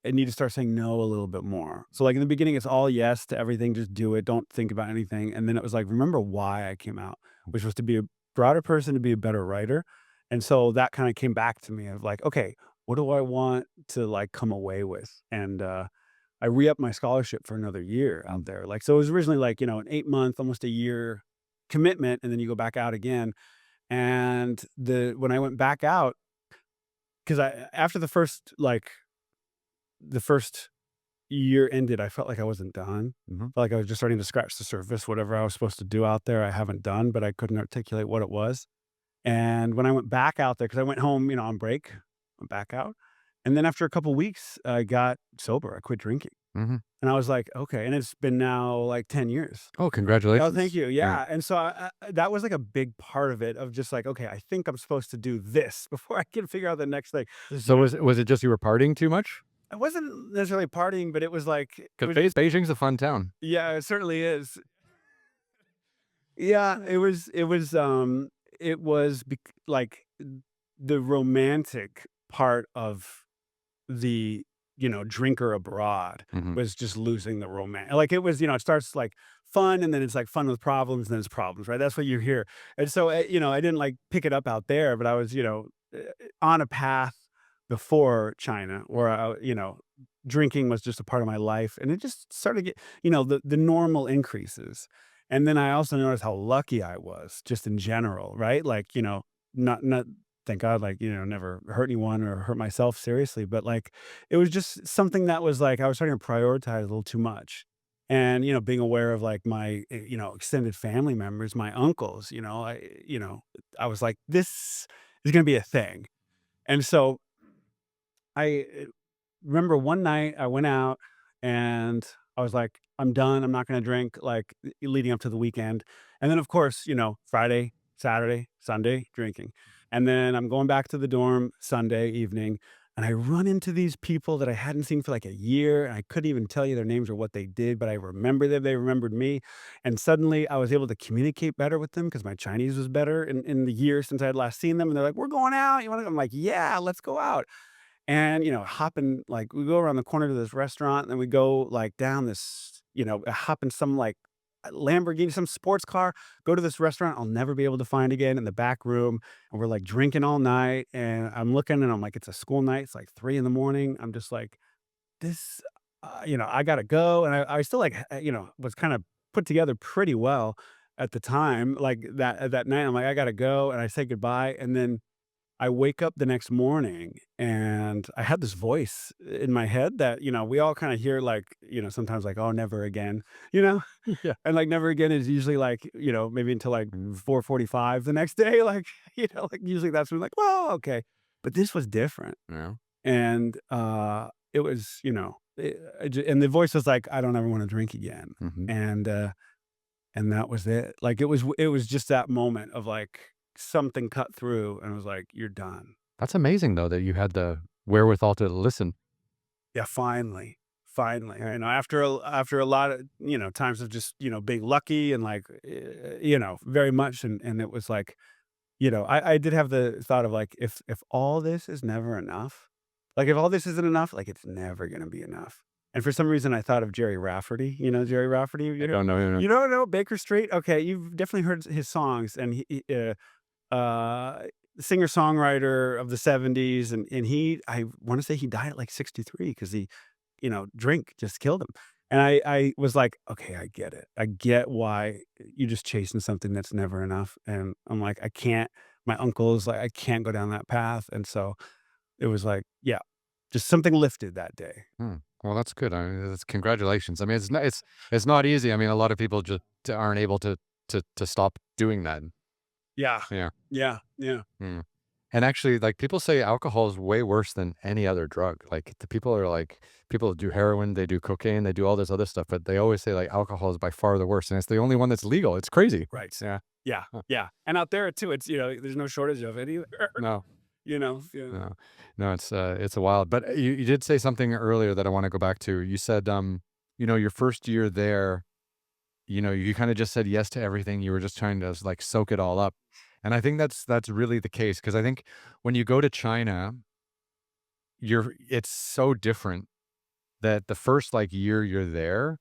I need to start saying no a little bit more." So, like, in the beginning, it's all yes to everything, just do it, don't think about anything, and then it was like, remember why I came out, which was to be a broader person, to be a better writer, and so that kinda came back to me of like, "Okay, what do I want to, like, come away with?" And, I re-upped my scholarship for another year out Mm. there, like, so it was originally like, an 8-month, almost a year commitment, and then you go back out again, and when I went back out, because I after the first year ended, I felt like I wasn't done. Mhm. Felt like I was just starting to scratch the surface. Whatever I was supposed to do out there, I haven't done, but I couldn't articulate what it was. And when I went back out there, because I went home, on break, went back out. And then after a couple weeks, I got sober. I quit drinking. Mhm. And I was like, okay. And it's been now like 10 years. Oh, Oh, thank congratulations. you. Yeah. Yeah. And so that was like a big part of it of just like, okay, I think I'm supposed to do this before I can figure out the next thing. So was it just you were partying too much? I wasn't necessarily partying, but it was like, it Because was just, Beijing's a fun town. yeah, it certainly is. Yeah, like the romantic part of the, drinker abroad Mhm. was just losing the romance. Like it was, it starts like fun and then it's like fun with problems and then it's problems, right? That's what you hear. And so, I didn't like pick it up out there, but I was, on a path before China where I, drinking was just a part of my life, and it just started to get, the normal increases. And then I also noticed how lucky I was just in general, right? Like, not thank God, like, never hurt anyone or hurt myself seriously, but like it was just something that was like I was starting to prioritize a little too much. And, being aware of like my, extended family members, my uncles, I was like, this is going to be a thing. And so I remember one night I went out and I was like, I'm done. I'm not going to drink like leading up to the weekend. And then, of course, Friday, Saturday, Sunday drinking. And then I'm going back to the dorm Sunday evening and I run into these people that I hadn't seen for like a year. And I couldn't even tell you their names or what they did, but I remember them. They remembered me. And suddenly I was able to communicate better with them because my Chinese was better in the year since I had last seen them. And they're like, we're going out. You want to? I'm like, yeah, let's go out. And, hopping like, we go around the corner to this restaurant, and then we go, like, down this, hop in some, like, Lamborghini, some sports car, go to this restaurant I'll never be able to find again in the back room, and we're, like, drinking all night, and I'm looking, and I'm like, it's a school night, it's, like, 3 in the morning. I'm just like, "This, I gotta go," and I still, like, was kinda put together pretty well at the time, like, that night, I'm like, "I gotta go," and I say goodbye, and then I wake up the next morning and I had this voice in my head that, we all kind of hear like, sometimes like, oh, never again, you know? Yeah. And like never again is usually like, maybe until like 4:45 the next day. Like, like usually that's when like, well, okay. But this was different. Yeah. And it was, and the voice was like, I don't ever want to drink again. Mhm. And and that was it. Like it was just that moment of like something cut through and it was like, you're done. That's amazing though that you had the wherewithal to listen. Yeah, finally, finally. And after a lot of, times of just, being lucky and like, very much. And it was like, I did have the thought of like, if all this is never enough, like if all this isn't enough, like it's never gonna be enough. And for some reason I thought of Jerry Rafferty, Jerry Rafferty, I don't know, you don't know Baker Street? Okay, you've definitely heard his songs and uh, singer-songwriter of the '70s, and I wanna say he died at, like, 63 because he, drink just killed him, and I was like, "Okay, I get it. I get why you're just chasing something that's never enough," and I'm like, "I can't." My uncle is like, "I can't go down that path," and so it was like, yeah, just something lifted that day. hmm. Well, that's good. I mean, that's congratulations. I mean, it's not easy. I mean, a lot of people just aren't able to stop doing that. Yeah. Yeah. Yeah, yeah. Mm. And actually, like people say alcohol is way worse than any other drug. Like the people are like people do heroin, they do cocaine, they do all this other stuff, but they always say like alcohol is by far the worst, and it's the only one that's legal. It's crazy. Right. Yeah. Yeah, Huh. yeah, and out there too, it's, there's no shortage of it either, No. Yeah. No. No, it's a wild. But you did say something earlier that I want to go back to. You said your first year there, you kind of just said yes to everything. You were just trying to like soak it all up. And I think that's really the case because I think when you go to China, it's so different that the first, like, year you're there,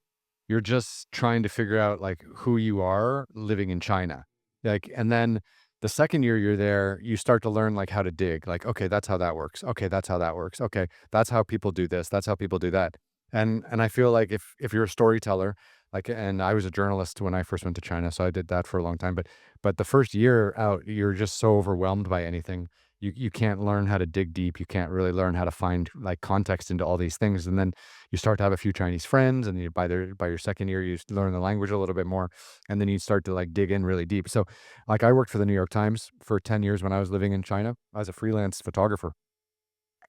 you're just trying to figure out, like, who you are living in China. Like, and then the second year you're there, you start to learn, like, how to dig. Like, "Okay, that's how that works. Okay, that's how that works. Okay, that's how people do this. That's how people do that." And I feel like if you're a storyteller, like and I was a journalist when I first went to China, so I did that for a long time, but the first year out, you're just so overwhelmed by anything. You can't learn how to dig deep. You can't really learn how to find, like, context into all these things, and then you start to have a few Chinese friends, and by your second year, you learn the language a little bit more, and then you start to like dig in really deep. So, like, I worked for the New York Times for 10 years when I was living in China. I was a freelance photographer,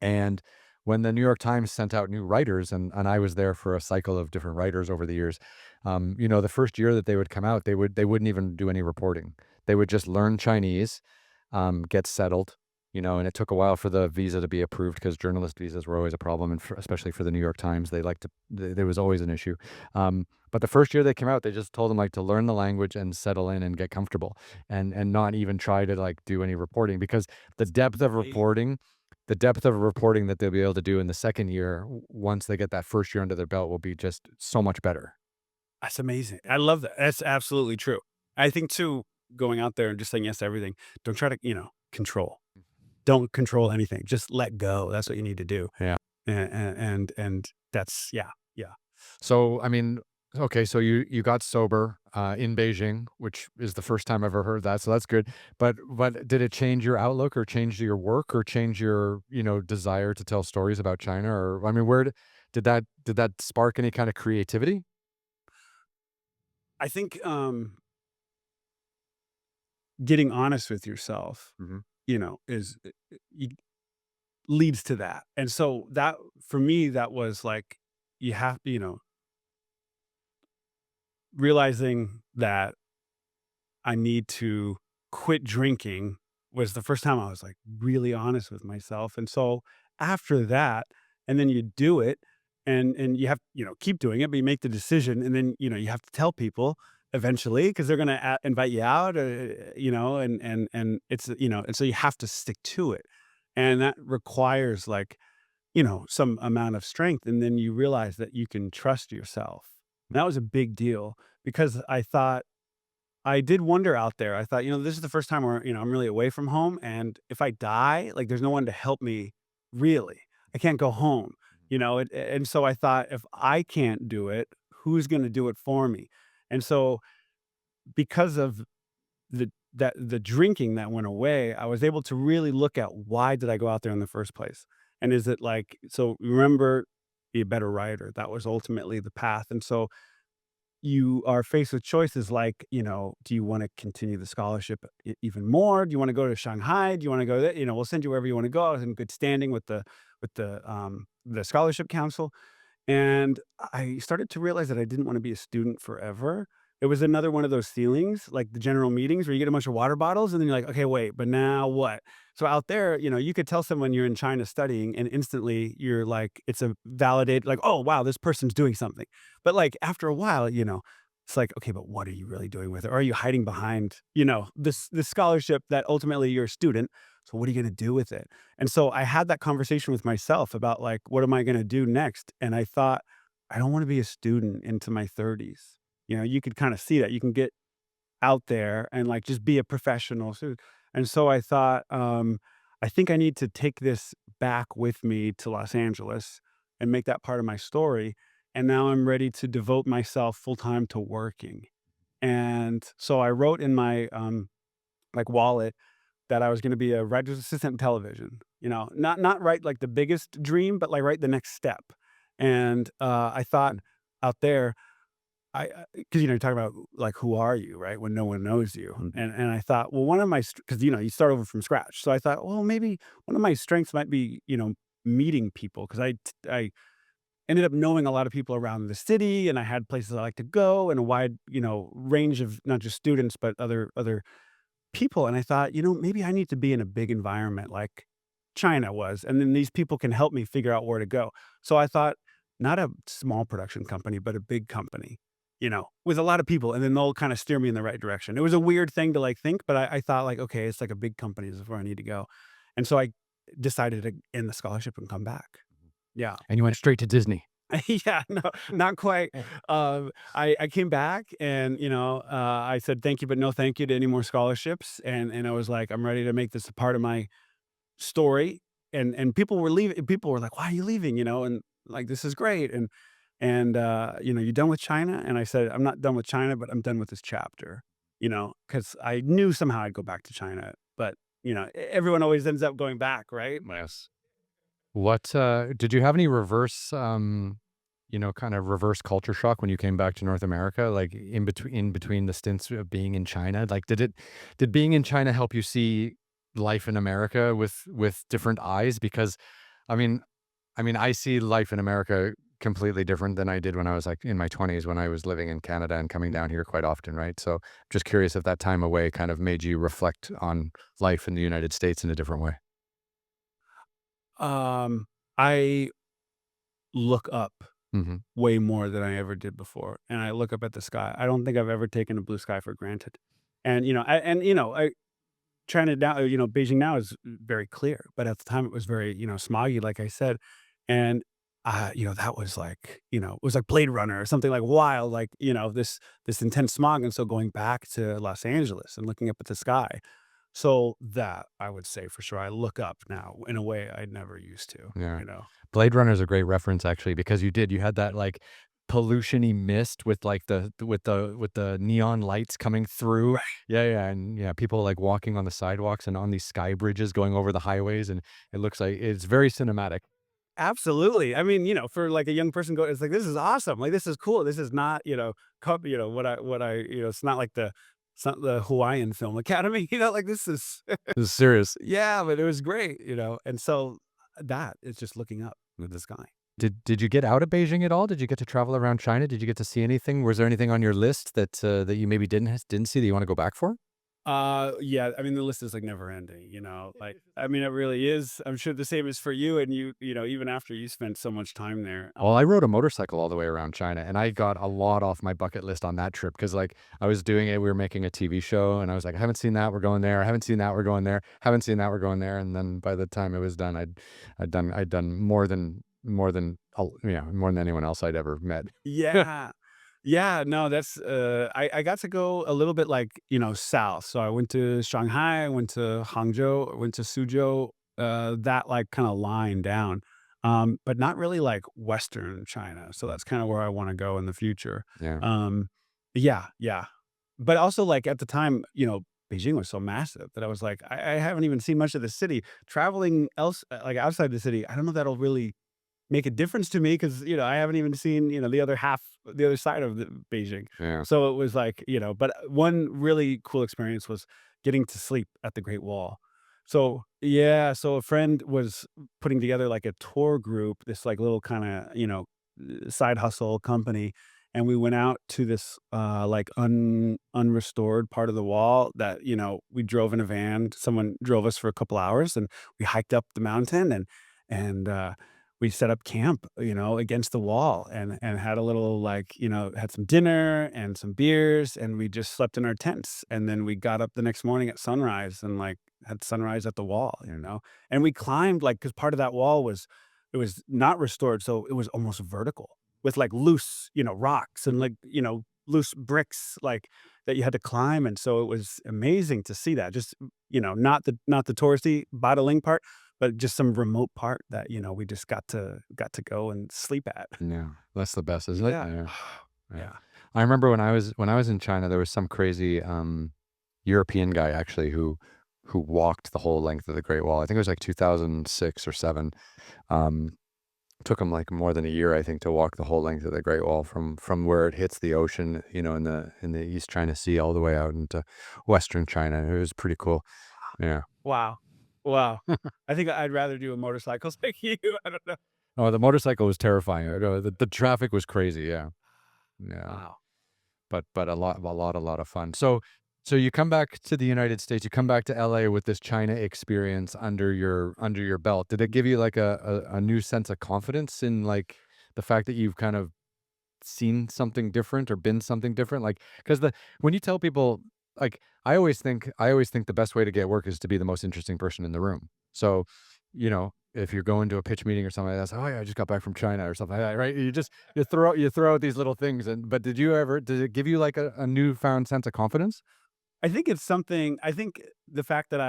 and when the New York Times sent out new writers, and I was there for a cycle of different writers over the years, the first year that they would come out, they wouldn't even do any reporting. They would just learn Chinese, get settled, and it took a while for the visa to be approved because journalist visas were always a problem, and especially for the New York Times, there was always an issue. But the first year they came out, they just told them like to learn the language and settle in and get comfortable, and not even try to like do any reporting because the depth of Right. reporting, the depth of reporting that they'll be able to do in the second year, once they get that first year under their belt, will be just so much better. That's amazing. I love that. That's absolutely true. I think too, going out there and just saying yes to everything, don't try to, control. Don't control anything. Just let go. That's what you need to do. Yeah. And That's yeah, yeah. So, I mean, okay, so you got sober, in Beijing, which is the first time I've ever heard that, so that's good. But did it change your outlook or change your work or change your, desire to tell stories about China? Or, I mean, did that spark any kind of creativity? I think, getting honest with yourself, Mhm. is y leads to that, and so that for me, that was like, you have to, realizing that I need to quit drinking was the first time I was, like, really honest with myself, and so after that and then you do it, and you have keep doing it, but you make the decision, and then, you have to tell people eventually because 'cause they're gonna invite you out, and it's, and so you have to stick to it, and that requires, like, some amount of strength, and then you realize that you can trust yourself. That was a big deal because I did wonder out there. I thought, this is the first time where, I'm really away from home. And if I die, like, there's no one to help me really. I can't go home, and so I thought, if I can't do it, who's going to do it for me? And so, because of the drinking that went away, I was able to really look at why did I go out there in the first place? And is it like, so remember, be a better writer. That was ultimately the path. And so, you are faced with choices like, do you want to continue the scholarship even more? Do you want to go to Shanghai? Do you want to go there? We'll send you wherever you want to go. I was in good standing with the scholarship council. And I started to realize that I didn't wanna be a student forever. It was another one of those feelings, like the general meetings where you get a bunch of water bottles and then you're like, "Okay, wait, but now what?" So out there, you could tell someone you're in China studying and instantly you're like, it's a validate like, "Oh, wow, this person's doing something." But, like, after a while, it's like, "Okay, but what are you really doing with it? Or are you hiding behind, this scholarship that ultimately you're a student, so what are you gonna do with it?" And so I had that conversation with myself about, like, what am I gonna do next? And I thought, I don't wanna be a student into my 30s. You could kinda see that. You can get out there and, like, just be a professional student. And so I thought, I think I need to take this back with me to Los Angeles and make that part of my story. And now I'm ready to devote myself full time to working. And so I wrote in my, like, wallet that I was gonna be a writer's assistant in television, not write, like, the biggest dream, but, like, write the next step, and, I thought out there, because you're talking about, like, who are you, right, when no one knows you, Mhm. and I thought, well, one of my because you start over from scratch, so I thought, well, maybe one of my strengths might be, meeting people, because I ended up knowing a lot of people around the city, and I had places I like to go, and a wide, range of not just students, but other people, and I thought, maybe I need to be in a big environment like China was, and then these people can help me figure out where to go. So I thought, not a small production company, but a big company, with a lot of people, and then they'll kind of steer me in the right direction. It was a weird thing to, like, think, but I thought, like, okay, it's like a big company is where I need to go. And so I decided to end the scholarship and come back. Yeah. And you went straight to Disney. Yeah, no, not quite. I came back and, I said, "Thank you, but no thank you" to any more scholarships, and I was like, "I'm ready to make this a part of my story," and people were leaving people were like, "Why are you leaving?" And, like, "This is great," "You done with China?" And I said, "I'm not done with China, but I'm done with this chapter," because I knew somehow I'd go back to China, but, everyone always ends up going back, right? Yes. What, did you have any reverse, kind of reverse culture shock when you came back to North America, like in between the stints of being in China? Like, did being in China help you see life in America with different eyes? Because, I mean, I see life in America completely different than I did when I was like in my 20s when I was living in Canada and coming down here quite often, right? So, just curious if that time away kind of made you reflect on life in the United States in a different way. I look up Mhm. way more than I ever did before, and I look up at the sky. I don't think I've ever taken a blue sky for granted. And, I China now, Beijing now is very clear, but at the time it was very, smoggy, like I said. And, that was like, it was like Blade Runner or something like wild, like, this intense smog. And so going back to Los Angeles and looking up at the sky, So that I would say for sure I look up now in a way I never used to, Yeah. you know? Blade Runner is a great reference actually because you had that, like, pollution-y mist with, like, the neon lights coming through. Right. Yeah, yeah, and, yeah, people, like, walking on the sidewalks and on these sky bridges going over the highways, and it looks like it's very cinematic. Absolutely. I mean, for like a young person it's like, this is awesome. Like, this is cool. This is not, it's not like it's not the Hawaiian Film Academy, like this is, This is serious. yeah, but it was great, And so that is just looking up at the sky. Did you get out of Beijing at all? Did you get to travel around China? Did you get to see anything? Was there anything on your list that you maybe didn't see that you wanna go back for? Yeah, I mean, the list is like never ending, like, I mean, it really is. I'm sure the same is for you. And even after you spent so much time there. Well, I rode a motorcycle all the way around China, and I got a lot off my bucket list on that trip because, like, I was doing it, we were making a TV show, and I was like, "I haven't seen that, we're going there. I haven't seen that, we're going there. Haven't seen that, we're going there." And then by the time it was done, I'd done more than anyone else I'd ever met. Yeah. Yeah, no, I got to go a little bit like, south. So I went to Shanghai, I went to Hangzhou, I went to Suzhou, that like kind of line down. But not really like Western China. So that's kind of where I want to go in the future. Yeah, Um, yeah, yeah. But also like at the time, Beijing was so massive that I was like, I haven't even seen much of the city. Traveling else like outside the city, I don't know if that'll really make a difference to me because I haven't even seen, the other side of the Beijing. yeah, So it was like, but one really cool experience was getting to sleep at the Great Wall. So, yeah, so a friend was putting together, like, a tour group, this, like, little kinda, side hustle company, and we went out to this, like, unrestored part of the wall that, we drove in a van. Someone drove us for a couple hours, and we hiked up the mountain, and we set up camp, against the wall and had a little, like, had some dinner and some beers, and we just slept in our tents, and then we got up the next morning at sunrise and, like, had sunrise at the wall. And we climbed, like, because part of that wall it was not restored, so it was almost vertical with, like, loose, rocks and, like, loose bricks, like, that you had to climb, and so it was amazing to see that. Just, not the touristy Bada part, but just some remote part that, we just got to go and sleep at. yeah. That's the best, isn't it? Yeah. Yeah, yeah. Yeah. I remember when I was in China, there was some crazy, European guy actually who walked the whole length of the Great Wall. I think it was like 2006 or 7. Um, Took him like more than a year, I think, to walk the whole length of the Great Wall from where it hits the ocean, in the East China Sea all the way out into Western China. It was pretty cool. Yeah. Wow. Wow. I think I'd rather do a motorcycle like you. I don't know. Oh, the motorcycle was terrifying. The traffic was crazy. Yeah. Yeah. Wow. But a lot of fun. So you come back to the United States, you come back to LA with this China experience under your belt. Did it give you like a new sense of confidence in like the fact that you've kind of seen something different or been something different? Like, because when you tell people, like, I always think the best way to get work is to be the most interesting person in the room. So, if you're going to a pitch meeting or something like that, oh yeah, I just got back from China or something like that, right? You throw out these little things, but did it give you like a newfound sense of confidence? I think it's something. I think the fact that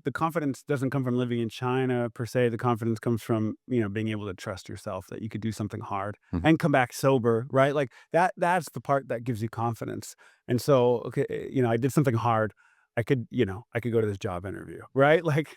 the confidence doesn't come from living in China per se. The confidence comes from, being able to trust yourself that you could do something hard Mhm. and come back sober, right? Like that's the part that gives you confidence. And so, okay, I did something hard. I could go to this job interview, right? Like,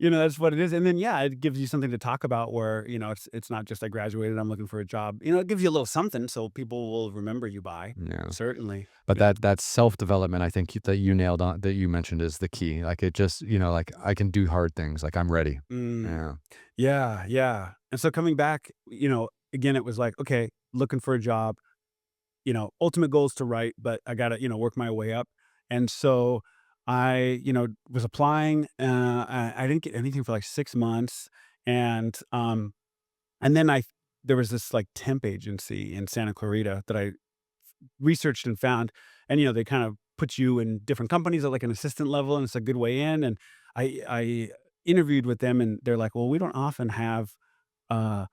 that's what it is, and then, yeah, it gives you something to talk about where, it's not just I graduated, I'm looking for a job. It gives you a little something so people will remember you by. Yeah. Certainly. But Yeah. that self-development, I think that you nailed on, that you mentioned is the key. Like it just, like I can do hard things. Like I'm ready. Mm. Yeah. Yeah, yeah, and so coming back, again, it was like, okay, looking for a job, ultimate goal is to write, but I gotta, work my way up, and so I, was applying, I didn't get anything for, like, 6 months, and, and then there was this, like, temp agency in Santa Clarita that I researched and found, and, they kind of put you in different companies at, like, an assistant level, and it's a good way in, and I interviewed with them, and they're like, "Well, we don't often have, uh,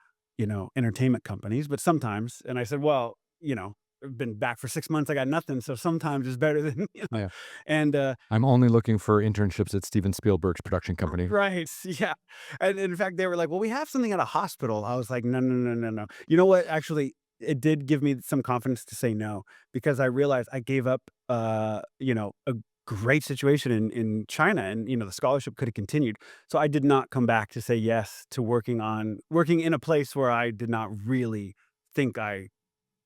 entertainment companies, but sometimes," and I said, "Well," I've been back for 6 months, I got nothing, so sometimes it's better than, Yeah. and, I'm only looking for internships at Steven Spielberg's production company. right, yeah, and in fact, they were like, "Well, we have something at a hospital." I was like, "No, no, no, no, no." You know what? Actually, it did give me some confidence to say no, because I realized I gave up, a great situation in China, and, the scholarship could have continued. So I did not come back to say yes to working in a place where I did not really think I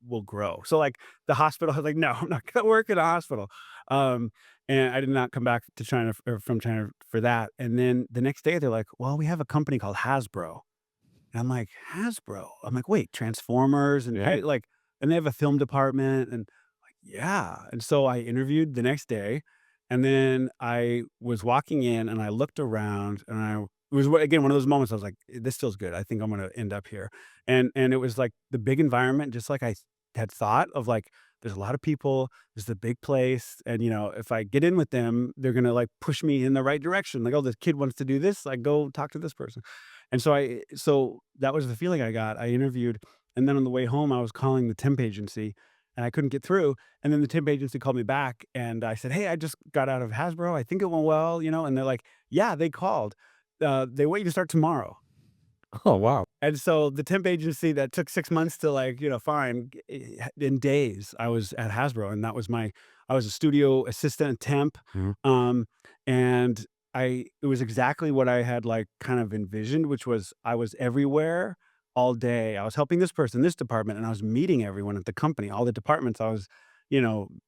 will grow. So, like, the hospital, I was like, "No, I'm not gonna work in a hospital." Um, and I did not come back to China or from China for that. And then the next day, they're like, "Well, we have a company called Hasbro." And I'm like, "Hasbro?" I'm like, "Wait, Transformers and Yeah. and they have a film department?" And like, "Yeah." And so I interviewed the next day, and then I was walking in and I looked around and it was again one of those moments I was like, "This feels good. I think I'm gonna end up here." And it was like the big environment, just like had thought of, like, there's a lot of people, this is a big place, and, if I get in with them, they're gonna, like, push me in the right direction. Like, "Oh, this kid wants to do this, like, go talk to this person." And so that was the feeling I got. I interviewed, and then on the way home, I was calling the temp agency, and I couldn't get through, and then the temp agency called me back, and I said, "Hey, I just got out of Hasbro. I think it went well," and they're like, "Yeah, they called. They want you to start tomorrow." Oh, wow. And so the temp agency that took 6 months to, like, find, in days, I was at Hasbro, and I was a studio assistant temp, Mhm. um, and it was exactly what I had, like, kind of envisioned, which was I was everywhere all day. I was helping this person, this department, and I was meeting everyone at the company, all the departments. I was,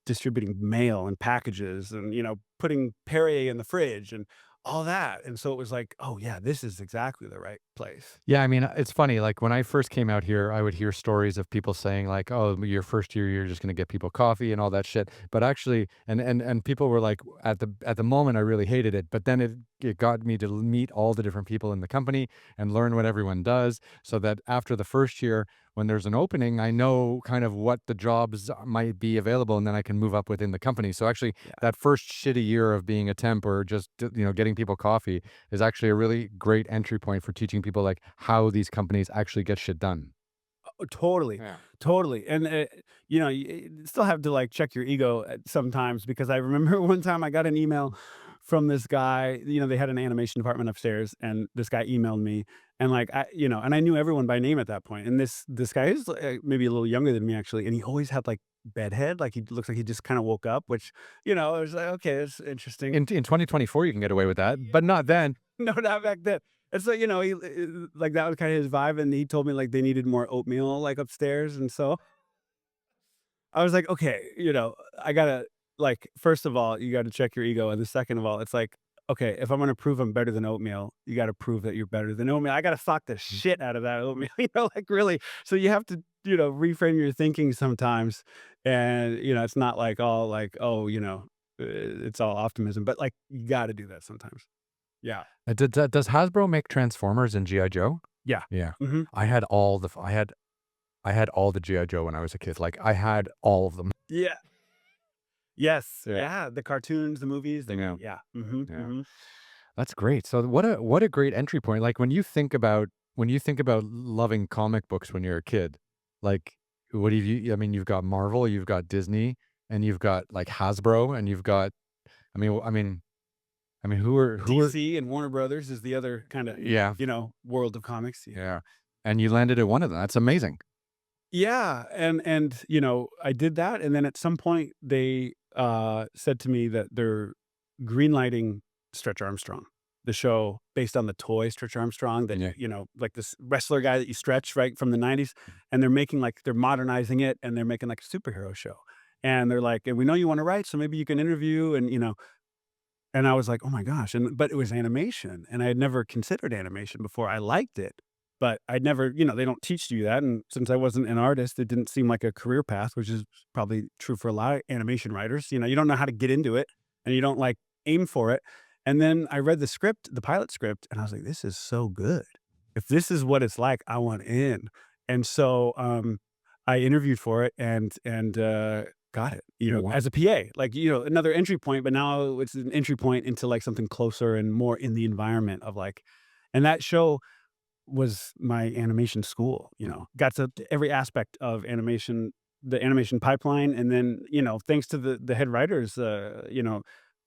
distributing mail and packages and, putting Perrier in the fridge and all that, and so it was like, "Oh, yeah, this is exactly the right place." Yeah, I mean, it's funny, like, when I first came out here, I would hear stories of people saying, like, "Oh, your first year, you're just gonna get people coffee and all that shit." But actually and people were like, at the moment, I really hated it, but then it got me to meet all the different people in the company and learn what everyone does, so that after the first year, when there's an opening, I know kind of what the jobs might be available, and then I can move up within the company. So actually, Yeah. that first shitty year of being a temp or just, getting people coffee is actually a really great entry point for teaching people like how these companies actually get shit done. Oh, totally, Yeah. totally, and, you still have to, like, check your ego at sometimes because I remember one time I got an email from this guy. They had an animation department upstairs, and this guy emailed me, and, like, and I knew everyone by name at that point, and this guy is, maybe a little younger than me, actually, and he always had, like, bedhead, like, he looks like he just kinda woke up, which, I was like, "Okay, that's interesting." In 2024, you can get away with that, but not then. No, not back then. And so, he, like, that was kinda his vibe, and he told me, like, they needed more oatmeal, like, upstairs, and so I was like, "Okay, I gotta, like, first of all, you gotta check your ego, and the second of all, it's like, okay, if I'm gonna prove I'm better than oatmeal, you gotta prove that you're better than oatmeal. I gotta fuck the Mm. shit out of that oatmeal," like, really. So you have to, reframe your thinking sometimes, and, it's not like all like, "Oh," it's all optimism, but, like, you gotta do that sometimes. Yeah. Does Hasbro make Transformers and GI Joe? Yeah. Yeah, Mhm. I had all the I had all the GI Joe when I was a kid. Like I had all of them. Yeah. Yes. Yeah, Yeah, the cartoons, the movies, yeah, yeah. Mhm, yeah. mhm. That's great. So what a great entry point. Like when you think about loving comic books when you're a kid, like what do you? I mean, you've got Marvel, you've got Disney, and you've got like Hasbro, and you've got. I mean, who are? DC and Warner Brothers is the other kinda, Yeah, world of comics, yeah. yeah. And you landed at one of them. That's amazing. Yeah, and, I did that, and then at some point, they, said to me that they're greenlighting Stretch Armstrong, the show based on the toy Stretch Armstrong that, Yeah. like this wrestler guy that you stretch, right, from the '90s, and they're modernizing it, and they're making, like, a superhero show, and they're like, "And we know you wanna write, so maybe you can interview," and I was like, "Oh my gosh," but it was animation, and I had never considered animation before. I liked it, but I'd never they don't teach you that, and since I wasn't an artist, it didn't seem like a career path, which is probably true for a lot of animation writers. You don't know how to get into it, and you don't, like, aim for it, and then I read the script, the pilot script, and I was like, "This is so good. If this is what it's like, I want in." And so, I interviewed for it and got it, Wow. as a PA, like, another entry point, but now it's an entry point into, like, something closer and more in the environment of, like, and that show was my animation school, got to every aspect of animation, the animation pipeline, and then, thanks to the head writers,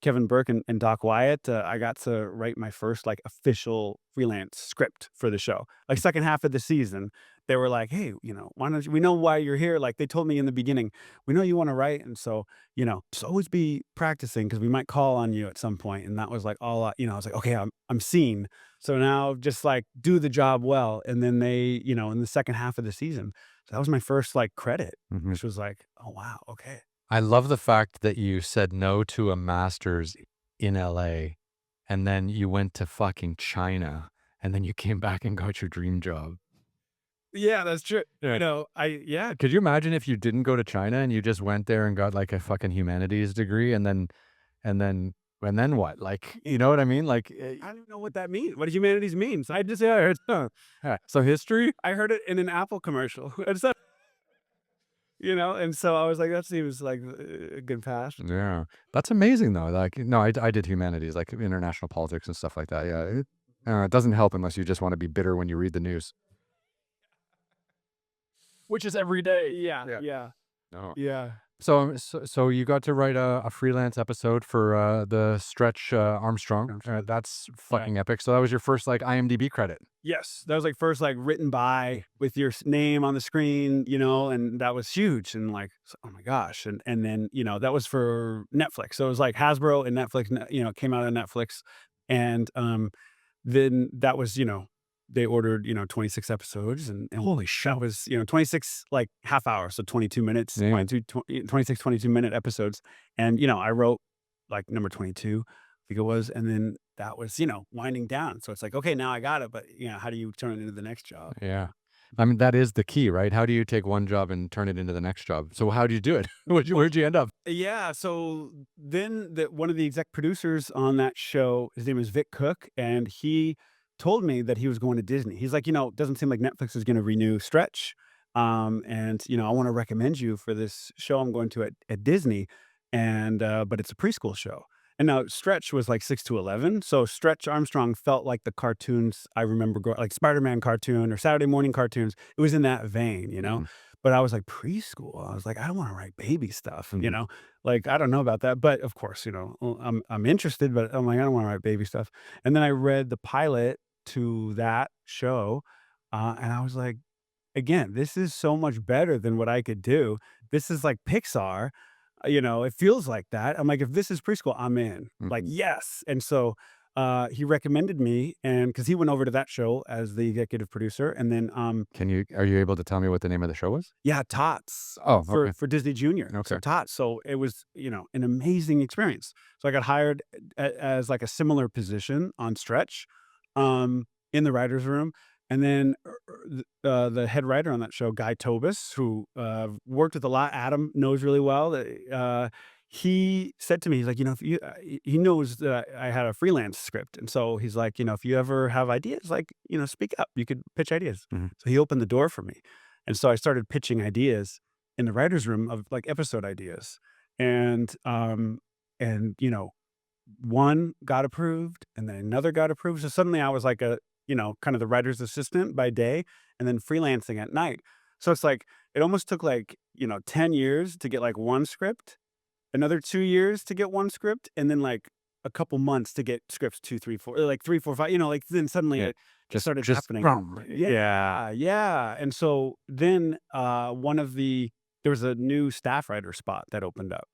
Kevin Burke and Doc Wyatt, I got to write my first, like, official freelance script for the show. Like, second half of the season, they were like, "Hey, why don't you we know why you're here." Like, they told me in the beginning, "We know you wanna write, and so, just always be practicing because we might call on you at some point." And that was, like, all I was like, "Okay, I'm seen. So now just, like, do the job well." And then they, in the second half of the season, so that was my first, like, credit, Mhm. which was like, "Oh, wow, okay." I love the fact that you said no to a master's in LA, and then you went to fucking China, and then you came back and got your dream job. Yeah, that's true. Yeah. Yeah. Could you imagine if you didn't go to China and you just went there and got, like, a fucking humanities degree, and then and then what? Like, you know what I mean? Like, I don't even know what that means. What does humanities means? I just yeah, I heard so history? I heard it in an Apple commercial. It's not and so I was like, "That seems like a good pass." Yeah. That's amazing though, like, no, I did humanities, like, international politics and stuff like that, yeah, it doesn't help unless you just wanna be bitter when you read the news. Which is every day. Yeah, Yeah. yeah, No. yeah. So you got to write a freelance episode for, the Stretch, Armstrong, Armstrong. that's Yeah. fucking epic, so that was your first, like, IMDb credit. Yes, that was, like, first, like, written by with your name on the screen, and that was huge, and, like, oh my gosh, and then, that was for Netflix, so it was, like, Hasbro and Netflix, it came out on Netflix, and, then that was, they ordered, 26 episodes, and holy shit, that was, 26, like, half hours, so 22 minutes, Yeah. 26, 22-minute episodes, and, I wrote, like, number 22, I think it was, and then that was, winding down, so it's like, "Okay, now I got it," but, how do you turn it into the next job? Yeah. I mean, that is the key, right? How do you take one job and turn it into the next job? So how do you do it? Where'd you end up? Yeah, so then one of the exec producers on that show, his name is Vic Cook, and he told me that he was going to Disney. He's like, "It doesn't seem like Netflix is gonna renew Stretch, and, I wanna recommend you for this show I'm going to at Disney, and, but it's a preschool show." And now Stretch was like 6 to 11, so Stretch Armstrong felt like the cartoons I remember like Spider-Man cartoon or Saturday morning cartoons. It was in that vein, you know? Mhm, But I was like, preschool? I was like, "I don't wanna write baby stuff," you mhm. know? Like, I don't know about that, but of course, I'm interested, but I'm like, "I don't wanna write baby stuff." And then I read the pilot to that show, and I was like, again, this is so much better than what I could do. This is like Pixar, it feels like that. I'm like, if this is preschool, I'm in. Like, Mhm. yes. And so he recommended me, and because he went over to that show as the executive producer, and then Are you able to tell me what the name of the show was? yeah, Tots Oh, okay. for Disney Junior. So Okay. Tots. So it was, an amazing experience. So I got hired as like a similar position on Stretch, in the writers' room, and then the head writer on that show, Guy Tobis, who worked with a lot. Adam knows really well. He said to me, he's like, if you, he knows that I had a freelance script, and so he's like, if you ever have ideas, like, speak up. You could pitch ideas. Mhm. So he opened the door for me. And so I started pitching ideas in the writer's room of like episode ideas. And one got approved and then another got approved. So suddenly I was like kind of the writer's assistant by day and then freelancing at night. So it's like it almost took like, 10 years to get like one script, another 2 years to get one script, and then like a couple months to get scripts 2, 3, 4, like 3, 4, 5, like then suddenly Yeah. it started Just happening. boom. Yeah, yeah. And so then there was a new staff writer spot that opened up.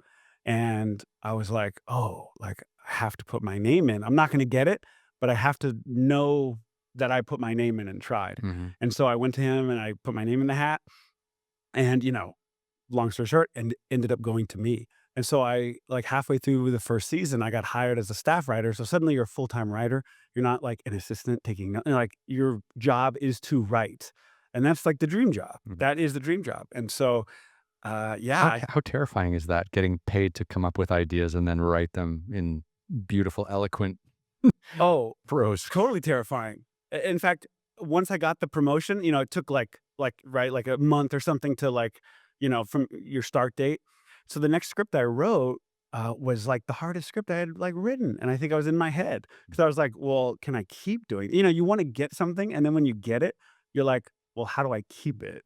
And I was like, oh, like I have to put my name in. I'm not gonna get it, but I have to know that I put my name in and tried. Mhm. And so I went to him and I put my name in the hat and long story short, and ended up going to me. And so I like halfway through the first season, I got hired as a staff writer. So suddenly you're a full-time writer. You're not like an assistant taking like your job is to write. And that's like the dream job. Mhm. That is the dream job. And so yeah, How terrifying is that, getting paid to come up with ideas and then write them in beautiful, eloquent oh, prose? totally terrifying. In fact, once I got the promotion, it took right, like a month or something to like, from your start date. So the next script I wrote was like the hardest script I had like written, and I think I was in my head because I was like, "Well, can I keep doing?" You want to get something, and then when you get it, you're like, "Well, how do I keep it?"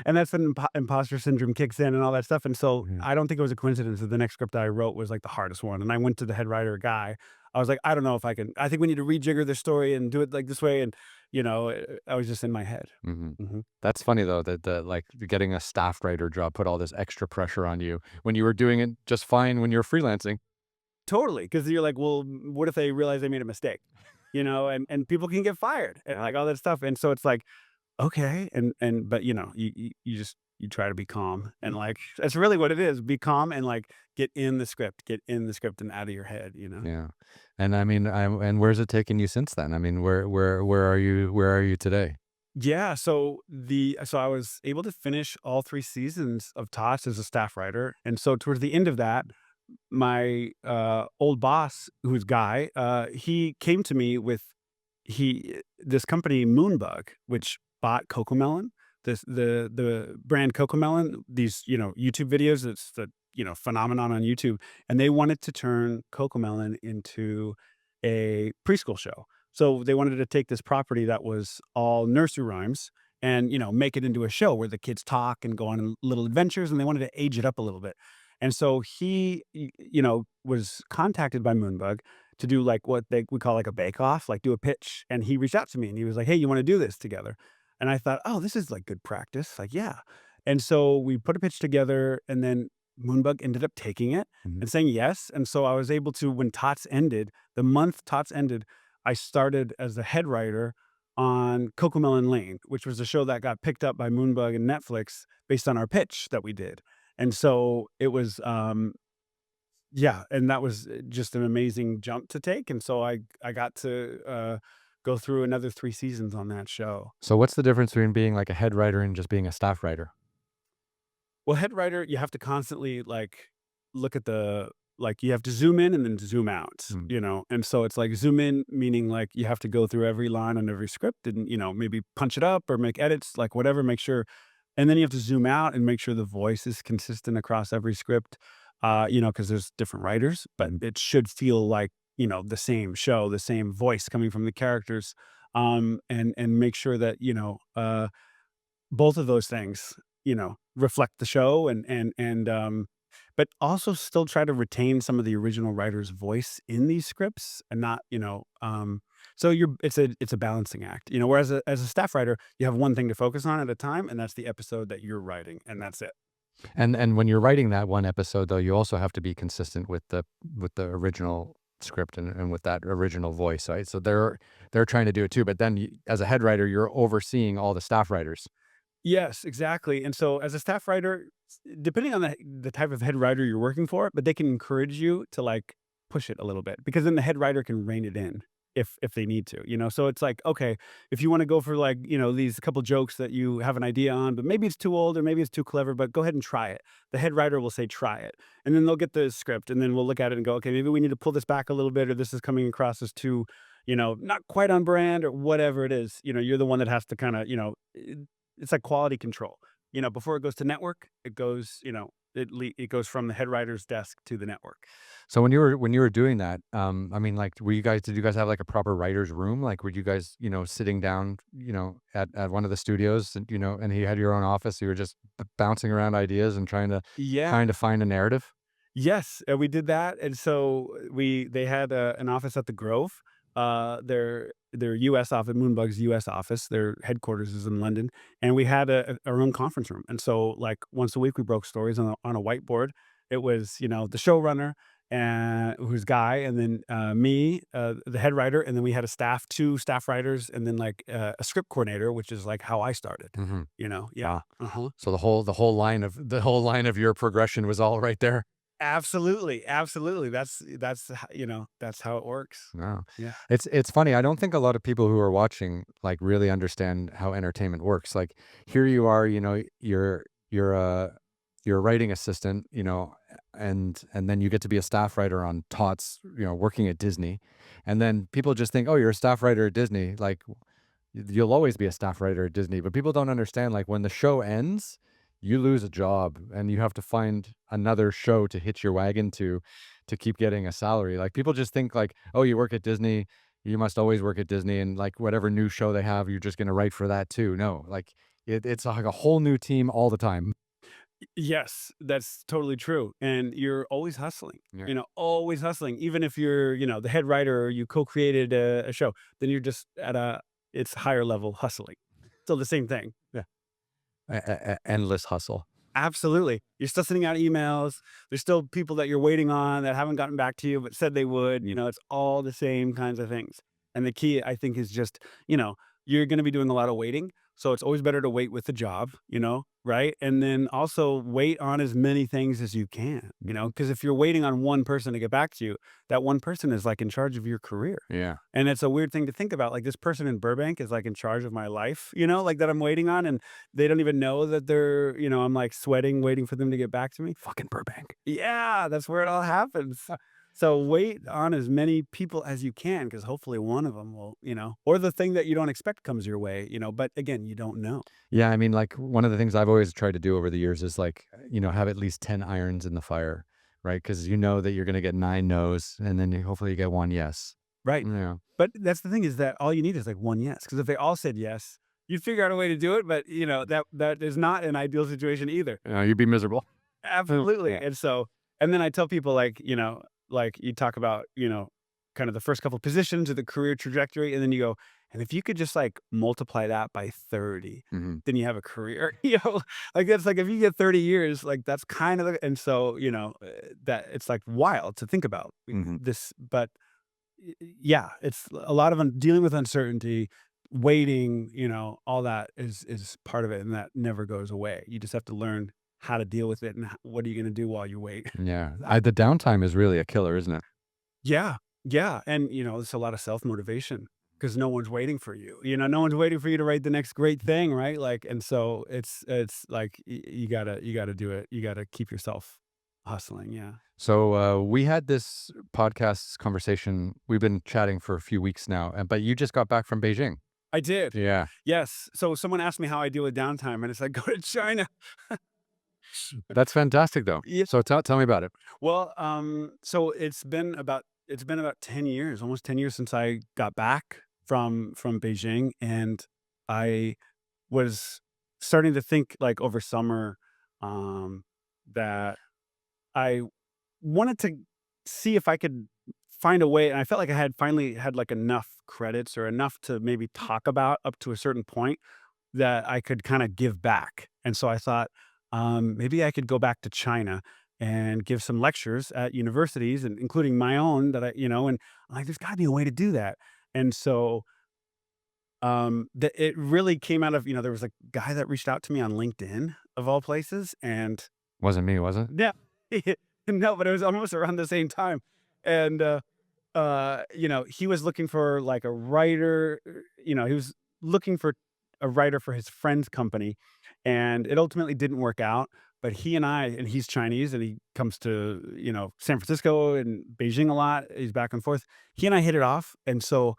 And that's when imposter syndrome kicks in and all that stuff, and so Yeah. I don't think it was a coincidence that the next script that I wrote was, like, the hardest one, and I went to the head writer guy. I was like, "I don't know if I think we need to rejigger this story and do it, like, this way," and, I was just in my head. Mhm. Mhm. That's funny though that like, getting a staff writer job put all this extra pressure on you when you were doing it just fine when you were freelancing. Totally, because 'cause you're like, "Well, what if they realize they made a mistake?" And people can get fired and, like, all that stuff, and so it's like, "Okay," but, you just you try to be calm and, like that's really what it is, be calm and, like, get in the script and out of your head, you know? Yeah. And I mean, and where's it taken you since then? I mean, where are you today? Yeah, so I was able to finish all 3 seasons of T.O.T.S as a staff writer, and so towards the end of that, my, old boss, who's Guy, he came to me with this company, Moonbug, which bought CoComelon, the brand CoComelon, these, YouTube videos, it's the, phenomenon on YouTube, and they wanted to turn CoComelon into a preschool show. So they wanted to take this property that was all nursery rhymes and, make it into a show where the kids talk and go on little adventures, and they wanted to age it up a little bit. And so he, was contacted by Moonbug to do like what they we call like a bake off, like do a pitch. And he reached out to me and he was like, "Hey, you want to do this together?" And I thought, "Oh, this is like good practice." Like, yeah. And so we put a pitch together, and then Moonbug ended up taking it Mhm. and saying yes. And so I was able to, when Tots ended, the month Tots ended, I started as the head writer on Cocomelon Lane, which was a show that got picked up by Moonbug and Netflix based on our pitch that we did. And so it was, yeah, and that was, just an amazing jump to take, and so I got to, go through another 3 seasons on that show. So what's the difference between being like a head writer and just being a staff writer? Well, head writer, you have to constantly, look at you have to zoom in and then zoom out, Mm. and so it's like zoom in, meaning, like, you have to go through every line on every script and, maybe punch it up or make edits, like, whatever, make sure and then you have to zoom out and make sure the voice is consistent across every script, because there's different writers, but Mhm. it should feel like, the same show, the same voice coming from the characters, and make sure that, both of those things, reflect the show but also still try to retain some of the original writer's voice in these scripts and not, so it's a balancing act, whereas as a staff writer, you have one thing to focus on at a time, and that's the episode that you're writing, and that's it. And when you're writing that one episode though, you also have to be consistent with the original script and with that original voice, right? So they're trying to do it too, but then as a head writer, you're overseeing all the staff writers. Yes, exactly, and so as a staff writer, depending on the type of head writer you're working for, but they can encourage you to, like, push it a little bit because then the head writer can rein it in if they need to, so it's like, okay, if you wanna go for, like, these couple jokes that you have an idea on, but maybe it's too old or maybe it's too clever, but go ahead and try it. The head writer will say, "Try it," and then they'll get the script, and then we'll look at it and go, "Okay, maybe we need to pull this back a little bit, or this is coming across as too, not quite on brand," or whatever it is, you're the one that has to kinda, it's like quality control. Before it goes to network, it goes, it goes from the head writer's desk to the network. So when you were doing that, I mean, like, did you guys have like a proper writer's room? Like, were you guys, sitting down, at one of the studios and, and he had your own office, you were just bouncing around ideas and Yeah. trying to find a narrative? Yes, we did that, and so they had an office at the Grove. Their US office, Moonbug's US office, their headquarters is in London, and we had our own conference room, and so, like, once a week, we broke stories on a whiteboard. It was, the showrunner, and who's Guy, and then, me, the head writer, and then we had a staff 2 staff writers, and then, like, a script coordinator, which is, like, how I started, Hmm. Yeah. Wow. Uh-huh. So the whole line of your progression was all right there. Absolutely, absolutely. That's how it works. Wow. Yeah. It's funny. I don't think a lot of people who are watching like really understand how entertainment works. Like here you are, you're a writing assistant, and then you get to be a staff writer on Tots, working at Disney. And then people just think, "Oh, you're a staff writer at Disney." Like you'll always be a staff writer at Disney, but people don't understand like when the show ends, you lose a job and you have to find another show to hitch your wagon to keep getting a salary. Like people just think like, "Oh, you work at Disney, you must always work at Disney and like whatever new show they have, you're just going to write for that too." No, like It's like a whole new team all the time. Yes, that's totally true, and you're always hustling, Yeah. always hustling. Even if you're, the head writer or you co-created a show, then you're just at a it's higher level hustling. Still the same thing. Yeah. Endless hustle. Absolutely. You're still sending out emails. There's still people that you're waiting on that haven't gotten back to you, but said they would. It's all the same kinds of things. And the key, I think, is just, you're going to be doing a lot of waiting. So it's always better to wait with the job, right? And then also wait on as many things as you can, because if you're waiting on one person to get back to you, that one person is like in charge of your career. Yeah. And it's a weird thing to think about. Like this person in Burbank is like in charge of my life, like that I'm waiting on. And they don't even know that I'm like sweating, waiting for them to get back to me. Fucking Burbank. Yeah, that's where it all happens. So wait on as many people as you can, because hopefully one of them will, or the thing that you don't expect comes your way, but again, you don't know. Yeah, I mean, like, one of the things I've always tried to do over the years is, like, have at least 10 irons in the fire, right? Because you know that you're gonna get 9 no's, and then hopefully you get 1 yes. Right. Yeah. But that's the thing is that all you need is like one yes. Because if they all said yes, you'd figure out a way to do it. But that is not an ideal situation either. You'd be miserable. Absolutely. Yeah. And then I tell people like you talk about, kind of the first couple positions of the career trajectory, and then you go, and if you could just like multiply that by 30, Mhm. then you have a career. Like that's like if you get 30 years, like that's kind of and so, that it's like wild to think about Mhm. this, but yeah, it's a lot of dealing with uncertainty, waiting, all that is part of it, and that never goes away. You just have to learn how to deal with it, and what are you going to do while you wait. Yeah. The downtime is really a killer, isn't it? Yeah, yeah, and it's a lot of self motivation because no one's waiting for you. No one's waiting for you to write the next great thing, right? Like, and so it's like you gotta do it. You gotta keep yourself hustling. Yeah, So, we had this podcast conversation. We've been chatting for a few weeks now, but you just got back from Beijing. I did. Yeah. Yes. So someone asked me how I deal with downtime, and it's like go to China. That's fantastic, though. Yeah. So tell me about it. Well, so it's been about 10 years, almost 10 years since I got back from Beijing, and I was starting to think like over summer um that I wanted to see if I could find a way, and I felt like I had finally had like enough credits or enough to maybe talk about up to a certain point that I could kind of give back. And so I thought, maybe I could go back to China and give some lectures at universities, and including my own and I'm like, there's got to be a way to do that. And so it really came out of, there was a guy that reached out to me on LinkedIn of all places. And Wasn't me, was it? yeah, no, but it was almost around the same time. And he was looking for like a writer, he was looking for a writer for his friend's company, and it ultimately didn't work out. But and he's Chinese, and he comes to, San Francisco and Beijing a lot. He's back and forth. He and I hit it off. And so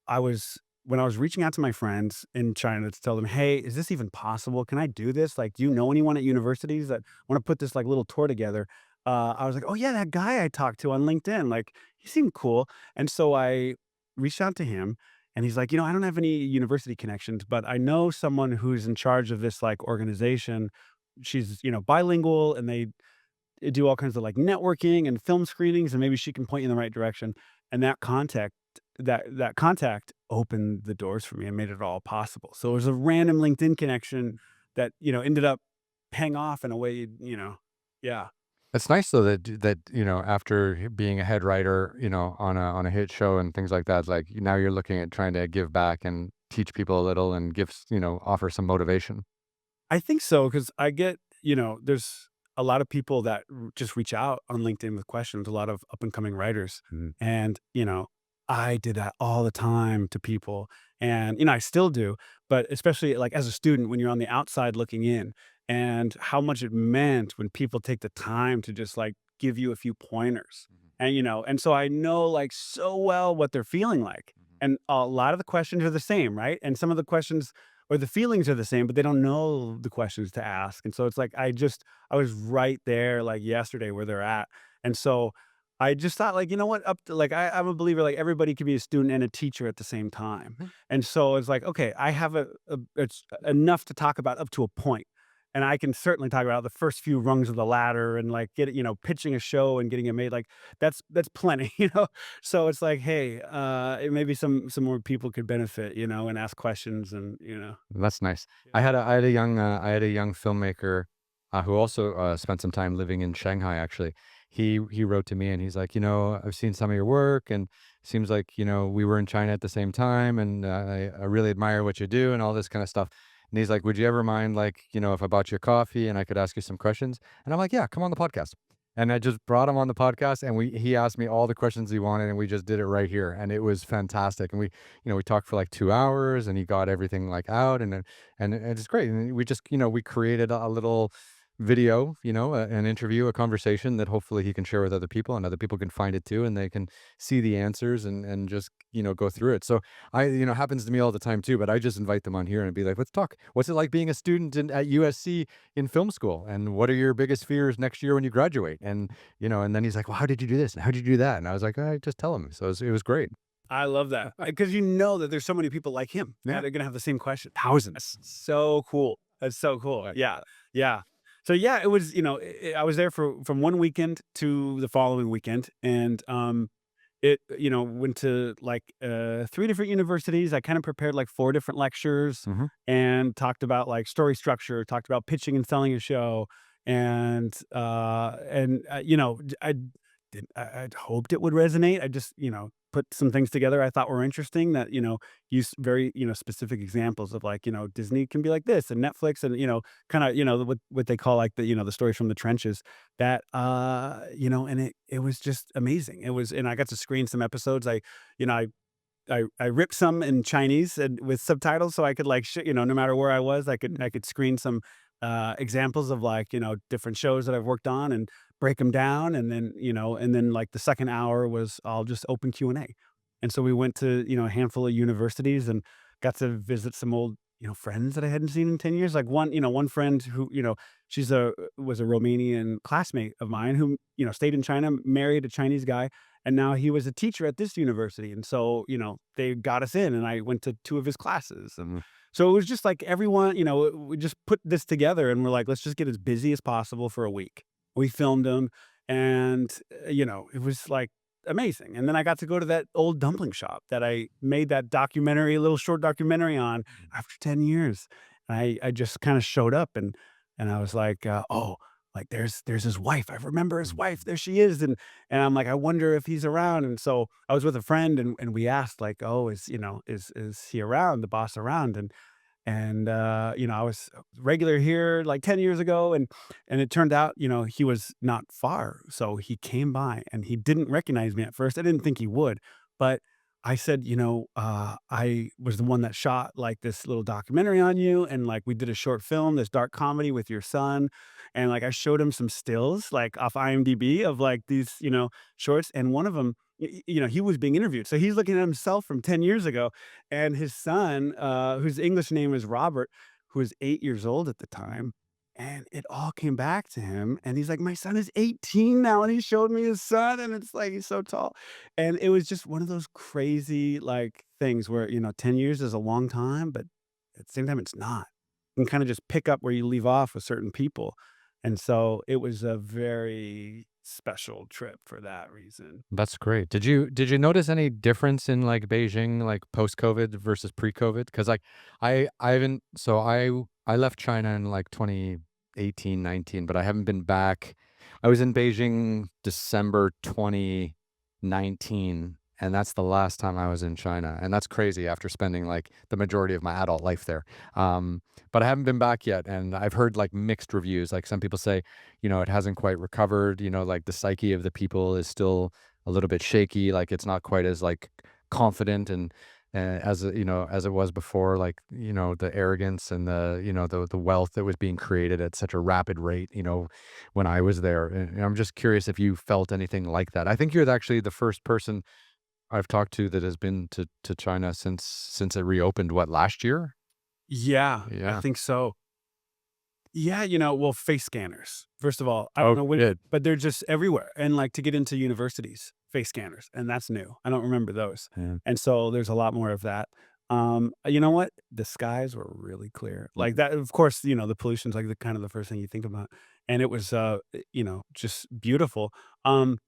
when I was reaching out to my friends in China to tell them, hey, is this even possible? Can I do this? Like, do you know anyone at universities that want to put this like little tour together? I was like, oh yeah, that guy I talked to on LinkedIn, like he seemed cool. And so I reached out to him, and he's like, I don't have any university connections, but I know someone who's in charge of this like organization. She's, bilingual, and they do all kinds of like networking and film screenings, and maybe she can point you in the right direction. And that contact opened the doors for me and made it all possible. So it was a random LinkedIn connection that, ended up paying off in a way, yeah. It's nice though that after being a head writer, on a hit show and things like that, like now you're looking at trying to give back and teach people a little and offer some motivation. I think so, because I get, there's a lot of people that just reach out on LinkedIn with questions, a lot of up and coming writers. Mhm. And, I did that all the time to people. And, I still do, but especially like as a student, when you're on the outside looking in, and how much it meant when people take the time to just like give you a few pointers. Mhm. And so I know like so well what they're feeling like. Mhm. And a lot of the questions are the same, right? And some of the questions or the feelings are the same, but they don't know the questions to ask. And so it's like I was right there like yesterday where they're at. And so I just thought, like, you know what? Up to like, I'm a believer, like, everybody can be a student and a teacher at the same time. Mhm. And so it's like, okay, I have it's enough to talk about up to a point. And I can certainly talk about the first few rungs of the ladder and like get it, pitching a show and getting it made. Like that's plenty, So it's like, hey, maybe some more people could benefit, and ask questions and. That's nice. Yeah. I had a young filmmaker, who also, spent some time living in Shanghai, actually. He wrote to me and he's like, "I've seen some of your work and seems like, we were in China at the same time and, I really admire what you do," and all this kinda stuff. And he's like, "Would you ever mind, like, if I bought you a coffee and I could ask you some questions?" And I'm like, "Yeah, come on the podcast." And I just brought him on the podcast and he asked me all the questions he wanted and we just did it right here, and it was fantastic. And we talked for like 2 hours and he got everything like out, and then and it's great. And we just, we created a little video, an interview, a conversation that hopefully he can share with other people and other people can find it too and they can see the answers and just, go through it. So happens to me all the time too, but I just invite them on here and be like, let's talk. What's it like being a student at USC in film school? And what are your biggest fears next year when you graduate? And then he's like, well, how did you do this? And how did you do that? And I was like, I just tell him. So it was great. I love that because you know that there's so many people like him Yeah. that are gonna have the same question. Thousands. That's so cool. That's so cool. Right. Yeah, yeah. So yeah, it was. I was there from one weekend to the following weekend, and it went to like three different universities. I kind of prepared like four different lectures Hmm. and talked about like story structure, talked about pitching and selling a show, I'd hoped it would resonate. I just, put some things together I thought were interesting that, use very, specific examples of like, Disney can be like this and Netflix and, kind of, what they call like the stories from the trenches that, and it was just amazing. And I got to screen some episodes. You know, I ripped some in Chinese and with subtitles so I could like no matter where I was, I could screen some examples of like, different shows that I've worked on and break them down and then like the second hour was all just open Q&A. And so we went to, a handful of universities and got to visit some old, friends that I hadn't seen in 10 years. Like one friend who, she's a was a Romanian classmate of mine who, stayed in China, married a Chinese guy, and now he was a teacher at this university. And so, they got us in and I went to two of his classes. And so it was just like everyone, we just put this together and we're like, let's just get as busy as possible for a week. We filmed them and, it was like amazing. And then I got to go to that old dumpling shop that I made that documentary, a little short documentary on after 10 years. And I just kind of showed up and I was like, oh, like there's his wife. I remember his wife. There she is. And I'm like, I wonder if he's around. And so I was with a friend and we asked like, oh, is he around, the boss around? And I was regular here like 10 years ago, and it turned out, he was not far. So he came by and he didn't recognize me at first. I didn't think he would, but I said, I was the one that shot like this little documentary on you, and like we did a short film, this dark comedy with your son. And like I showed him some stills like off IMDb of like these, shorts, and one of them, he was being interviewed. So he's looking at himself from 10 years ago, and his son, whose English name is Robert, who was 8 years old at the time, and it all came back to him, and he's like, "My son is 18 now," and he showed me his son, and it's like, he's so tall, and it was just one of those crazy, like, things where, 10 years is a long time, but at the same time, it's not. You can kinda just pick up where you leave off with certain people, and so it was a very special trip for that reason. That's great. Did you notice any difference in, like, Beijing, like, post-COVID versus pre-COVID? Because like, I haven't so I left China in, like, 2018, 19, but I haven't been back. I was in Beijing December 2019, and that's the last time I was in China, and that's crazy after spending, like, the majority of my adult life there. But I haven't been back yet, and I've heard, like, mixed reviews. Like, some people say, it hasn't quite recovered, like the psyche of the people is still a little bit shaky, like it's not quite as like confident and as it was before, like, the arrogance and the wealth that was being created at such a rapid rate, when I was there. And I'm just curious if you felt anything like that. I think you're actually the first person I've talked to that has been to China since it reopened, what, last year? Yeah, I Yeah. think so. Yeah, well, face scanners. First of all, I don't Oh, know when, good. but they're just everywhere. And like to get into universities, face scanners, and that's new. I don't remember those. Yeah. And so there's a lot more of that. You know what? The skies were really clear. Like that, of course, the pollution's like the kind of the first thing you think about. And it was just beautiful. Um,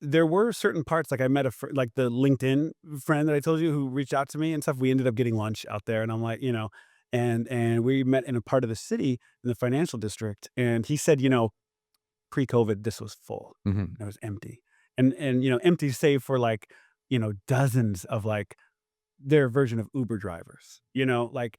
there were certain parts, like I met like the LinkedIn friend that I told you who reached out to me and stuff. We ended up getting lunch out there, and I'm like, and we met in a part of the city in the financial district, and he said, pre-COVID, this was full. Mhm. It was empty, and empty save for like dozens of like their version of Uber drivers. Like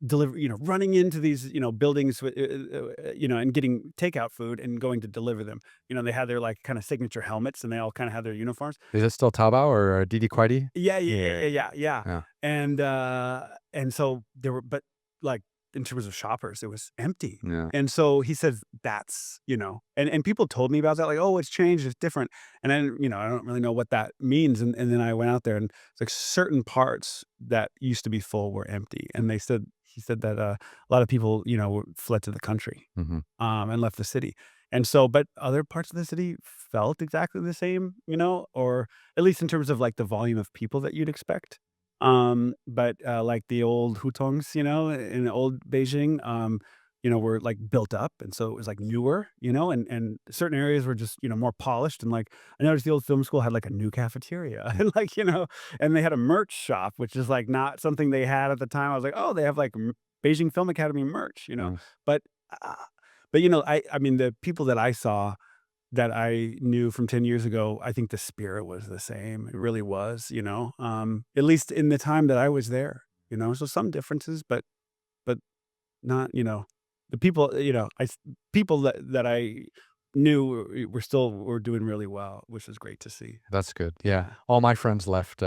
running into these, buildings with, and getting takeout food and going to deliver them. They had their like kind of signature helmets and they all kind of had their uniforms. Is it still Taobao or Didi Kuaidi? Yeah, yeah, yeah, Yeah. yeah, yeah, yeah. Yeah. And so there were, but like in terms of shoppers, it was empty. Yeah. And so he says that's, and people told me about that, like, oh, it's changed, it's different. And then, I don't really know what that means. And then I went out there and it's like certain parts that used to be full were empty. And he said that a lot of people, fled to the country Mhm. and left the city. And so, but other parts of the city felt exactly the same, or at least in terms of like the volume of people that you'd expect. But like the old hutongs, in old Beijing, were like built up, and so it was like newer, and certain areas were just more polished. And like I noticed the old film school had like a new cafeteria, and like and they had a merch shop, which is like not something they had at the time. I was like, oh, they have like Beijing Film Academy merch. Mm. But uh, I mean, the people that I saw that I knew from 10 years ago, I think the spirit was the same. It really was, at least in the time that I was there, so some differences, but not, the people, people that I knew were doing really well, which is great to see. That's good. Yeah. Yeah. All my friends left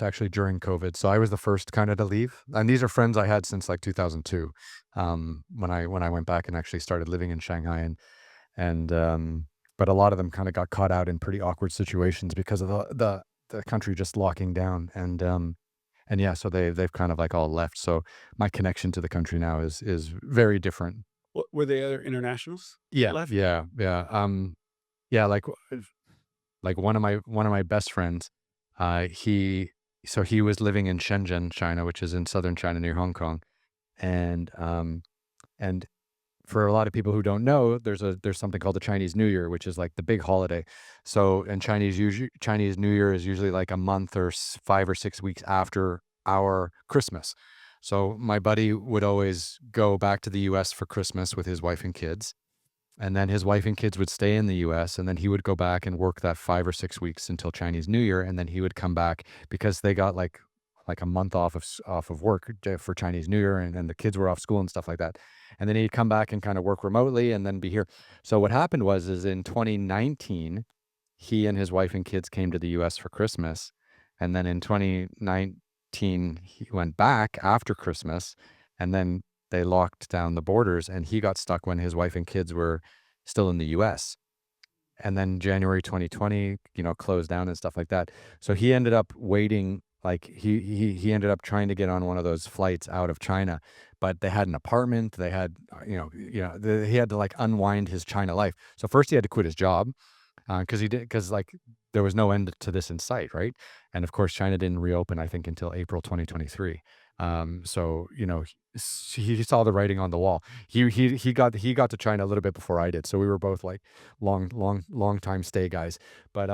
actually during COVID. So I was the first kind of to leave. And these are friends I had since like 2002. When I went back and actually started living in Shanghai and but a lot of them kind of got caught out in pretty awkward situations because of the country just locking down and yeah, so they've kind of like all left. So my connection to the country now is very different. Were they other internationals that Yeah, left? yeah, yeah. Yeah, like one of my best friends, he so he was living in Shenzhen, China, which is in southern China near Hong Kong, and for a lot of people who don't know, there's something called the Chinese New Year, which is like the big holiday. So, and Chinese New Year is usually like a month or 5 or 6 weeks after our Christmas. So my buddy would always go back to the U.S. for Christmas with his wife and kids, and then his wife and kids would stay in the US, and then he would go back and work that 5 or 6 weeks until Chinese New Year, and then he would come back because they got, like a month off of work for Chinese New Year, and the kids were off school and stuff like that. And then he'd come back and kinda work remotely and then be here. So what happened was is in 2019, he and his wife and kids came to the US for Christmas, and then in 2019, he went back after Christmas, and then they locked down the borders, and he got stuck when his wife and kids were still in the US. And then January 2020, closed down and stuff like that. So he ended up waiting, like he ended up trying to get on one of those flights out of China, but they had an apartment, they had, he had to like unwind his China life. So first he had to quit his job because like there was no end to this in sight, right? And of course, China didn't reopen, I think, until April 2023. So he saw the writing on the wall. He got to China a little bit before I did, so we were both like long time stay guys. But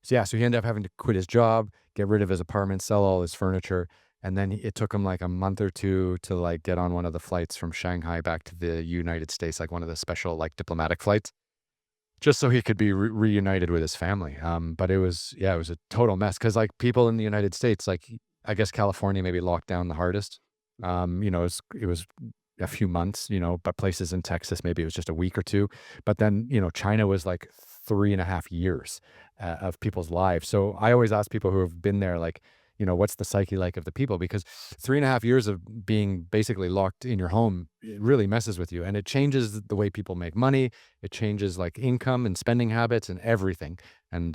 so yeah, so he ended up having to quit his job, get rid of his apartment, sell all his furniture. And then it took him like a month or two to like get on one of the flights from Shanghai back to the United States, like one of the special like diplomatic flights, just so he could be reunited with his family. But it was, yeah, it was a total mess because like people in the United States, like I guess California maybe locked down the hardest. It was a few months, but places in Texas maybe it was just a week or two. But then China was like 3.5 years of people's lives. So I always ask people who have been there, like, what's the psyche like of the people? Because 3.5 years of being basically locked in your home, it really messes with you, and it changes the way people make money. It changes like income and spending habits and everything. And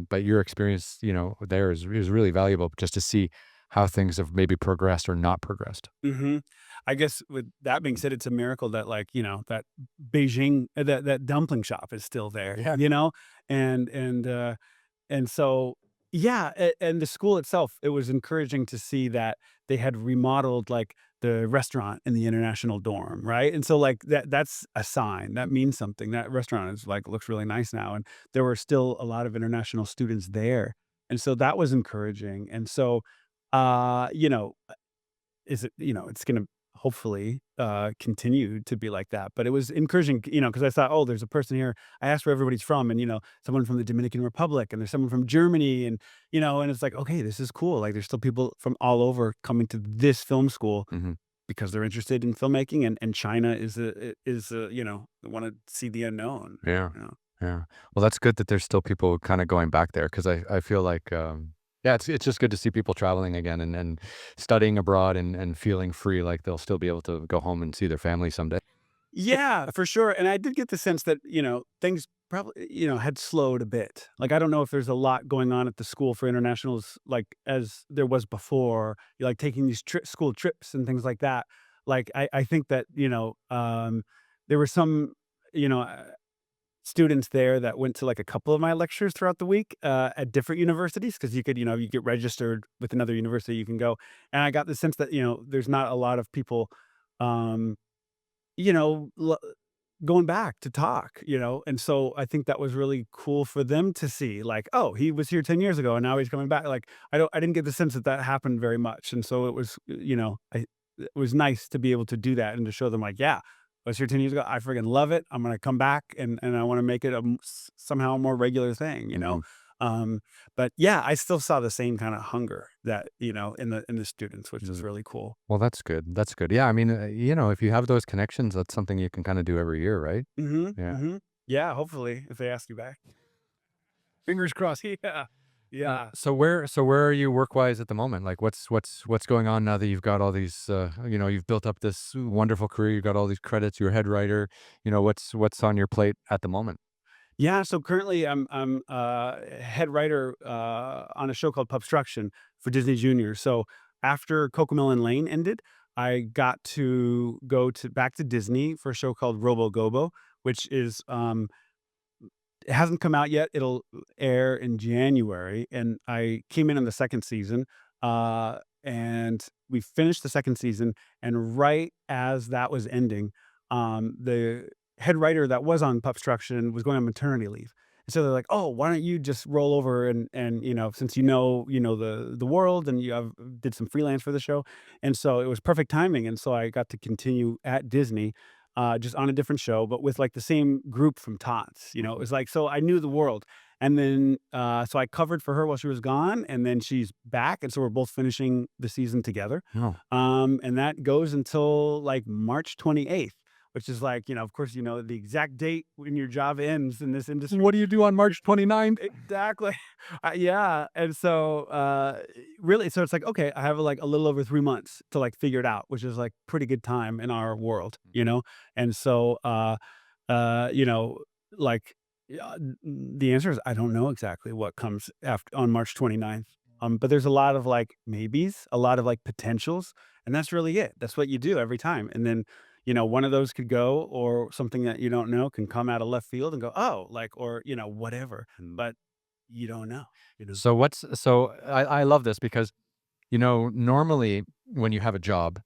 but your experience, there is really valuable just to see how things have maybe progressed or not progressed. Mhm. I guess with that being said, it's a miracle that, like, that Beijing that dumpling shop is still there, Yeah. And and, uh, and so yeah, and the school itself, it was encouraging to see that they had remodeled, like, the restaurant in the international dorm, right? And so, like, that's a sign, that means something. That restaurant is, like, looks really nice now, and there were still a lot of international students there, and so that was encouraging, and so, you know is it it's gonna hopefully, continue to be like that, but it was encouraging, because I thought, "Oh, there's a person here." I asked where everybody's from, and, someone from the Dominican Republic, and there's someone from Germany, and it's like, "Okay, this is cool." Like, there's still people from all over coming to this film school Mhm. because they're interested in filmmaking, and China wanna see the unknown, Yeah. you know? Yeah. Well, that's good that there's still people kinda going back there, because I feel like, yeah, it's just good to see people traveling again and studying abroad and feeling free, like they'll still be able to go home and see their family someday. Yeah, for sure, and I did get the sense that, things probably, had slowed a bit. Like, I don't know if there's a lot going on at the school for internationals, like, as there was before, like, taking these school trips and things like that. Like, I think that, there were some, you know, uh, students there that went to, like, a couple of my lectures throughout the week, at different universities, because you could, you get registered with another university, you can go, and I got the sense that, there's not a lot of people, um you know, l going back to talk, and so I think that was really cool for them to see, like, "Oh, he was here 10 years ago, and now he's coming back." Like, I didn't get the sense that that happened very much, and so it was, it was nice to be able to do that and to show them, like, "Yeah, I was here 10 years ago, I friggin' love it, I'm gonna come back, and I wanna make it somehow a more regular thing," Mhm. Um, but yeah, I still saw the same kinda hunger that, in the students, which is Mhm. really cool. Well, that's good. That's good. Yeah, I mean, if you have those connections, that's something you can kinda do every year, right? Mhm, Yeah. mhm. Yeah, hopefully, if they ask you back. Fingers crossed. Yeah. Yeah. So where are you work-wise at the moment? Like, what's going on now that you've got all these, you've built up this wonderful career, you've got all these credits, you're a head writer, what's on your plate at the moment? Yeah, so currently I'm head writer on a show called Pupstruction for Disney Junior. So after CoComelon Lane ended, I got to go to back to Disney for a show called RoboGobo, which is it hasn't come out yet. It'll air in January, and I came in the second season, and we finished the second season, and right as that was ending, the head writer that was on Pupstruction was going on maternity leave. And so they're like, "Oh, why don't you just roll over and since the world and you have did some freelance for the show." And so it was perfect timing, and so I got to continue at Disney, just on a different show, but with, like, the same group from T.O.T.S, it Mhm. was like, so I knew the world, and then, so I covered for her while she was gone, and then she's back, and so we're both finishing the season together, Oh. and that goes until, like, March 28th, which is, like, of course, the exact date when your job ends in this industry. What do you do on March 29th? Exactly. Yeah, and so, really so it's like, okay, I have, like, a little over 3 months to, like, figure it out, which is, like, pretty good time in our world, And so, you know, like, yeah, the answer is I don't know exactly what comes after on March 29th, but there's a lot of, like, maybes, a lot of, like, potentials, and that's really it. That's what you do every time, and then, one of those could go, or something that you don't know can come out of left field and go, "Oh," like, or, whatever, but you don't know, you know? So I love this because, normally when you have a job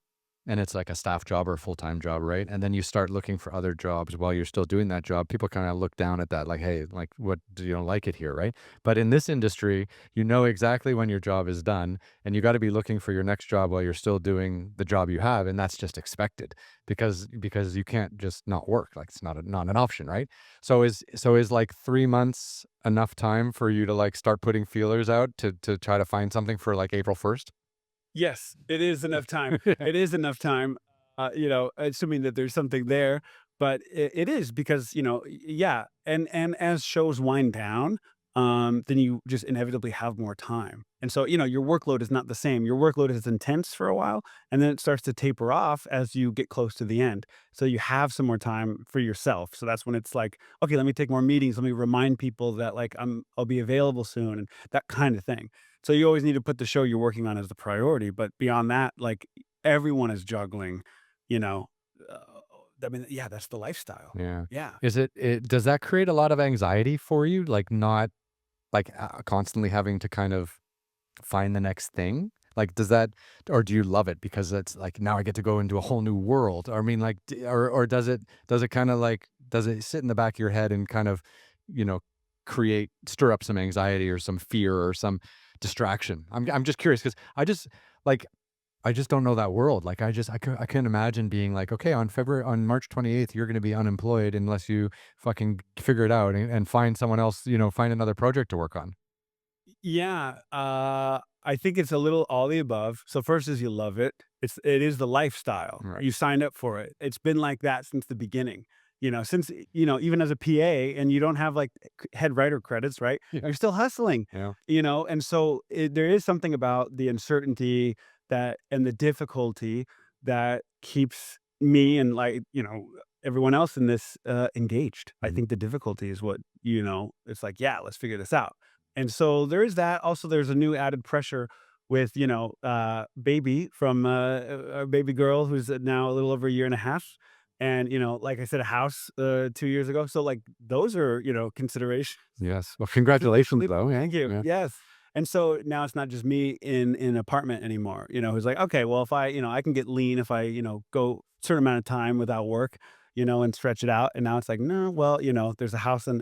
and it's like a staff job or a full-time job, right? And then you start looking for other jobs while you're still doing that job, people kind of look down at that like, hey, like, what do you don't like it here, right? But in this industry, you know exactly when your job is done, and you got to be looking for your next job while you're still doing the job you have, and that's just expected because you can't just not work. Like, it's not an option, right? So is like 3 months enough time for you to like start putting feelers out to try to find something for like April 1st? Yes, it is enough time. It is enough time, assuming that there's something there, but it is because, yeah, and as shows wind down, then you just inevitably have more time. And so, your workload is not the same. Your workload is intense for a while, and then it starts to taper off as you get close to the end. So you have some more time for yourself. So that's when it's like, okay, let me take more meetings. Let me remind people that like I'll be available soon and that kind of thing. So you always need to put the show you're working on as the priority. But beyond that, like everyone is juggling, you know. Uh, I mean, yeah, that's the lifestyle. Yeah. Yeah. Does that create a lot of anxiety for you? Like, not like, constantly having to kind of find the next thing? Like, does that, or do you love it because it's like, now I get to go into a whole new world? I mean, like, or does it kinda like, does it sit in the back of your head and kind of, you know, stir up some anxiety or some fear or some distraction? I'm just curious because like, I just don't know that world. Like, I couldn't imagine being like, "Okay, on March 28th, you're gonna be unemployed unless you fucking figure it out and find someone else, find another project to work on." Yeah, I think it's a little all the above. So first is you love it. It is the lifestyle. Right. You signed up for it. It's been like that since the beginning. Since even as a PA and you don't have like head writer credits, right? Yeah. You're still hustling. Yeah. And so there is something about the uncertainty that and the difficulty that keeps me and like everyone else in this engaged. I Mhm. think the difficulty is what it's like, yeah, let's figure this out. And so there is that. Also, there's a new added pressure with, baby from a baby girl who's now a little over a year and a half. And, like I said, a house 2 years ago. So, like, those are, considerations. Yes. Well, congratulations, Sleep. though. Yeah. Thank you. Yeah. Yes. And so now it's not just me in an apartment anymore, who's like, okay, well, if I can get lean if I, go a certain amount of time without work, and stretch it out. And now it's like, no, well, there's a house and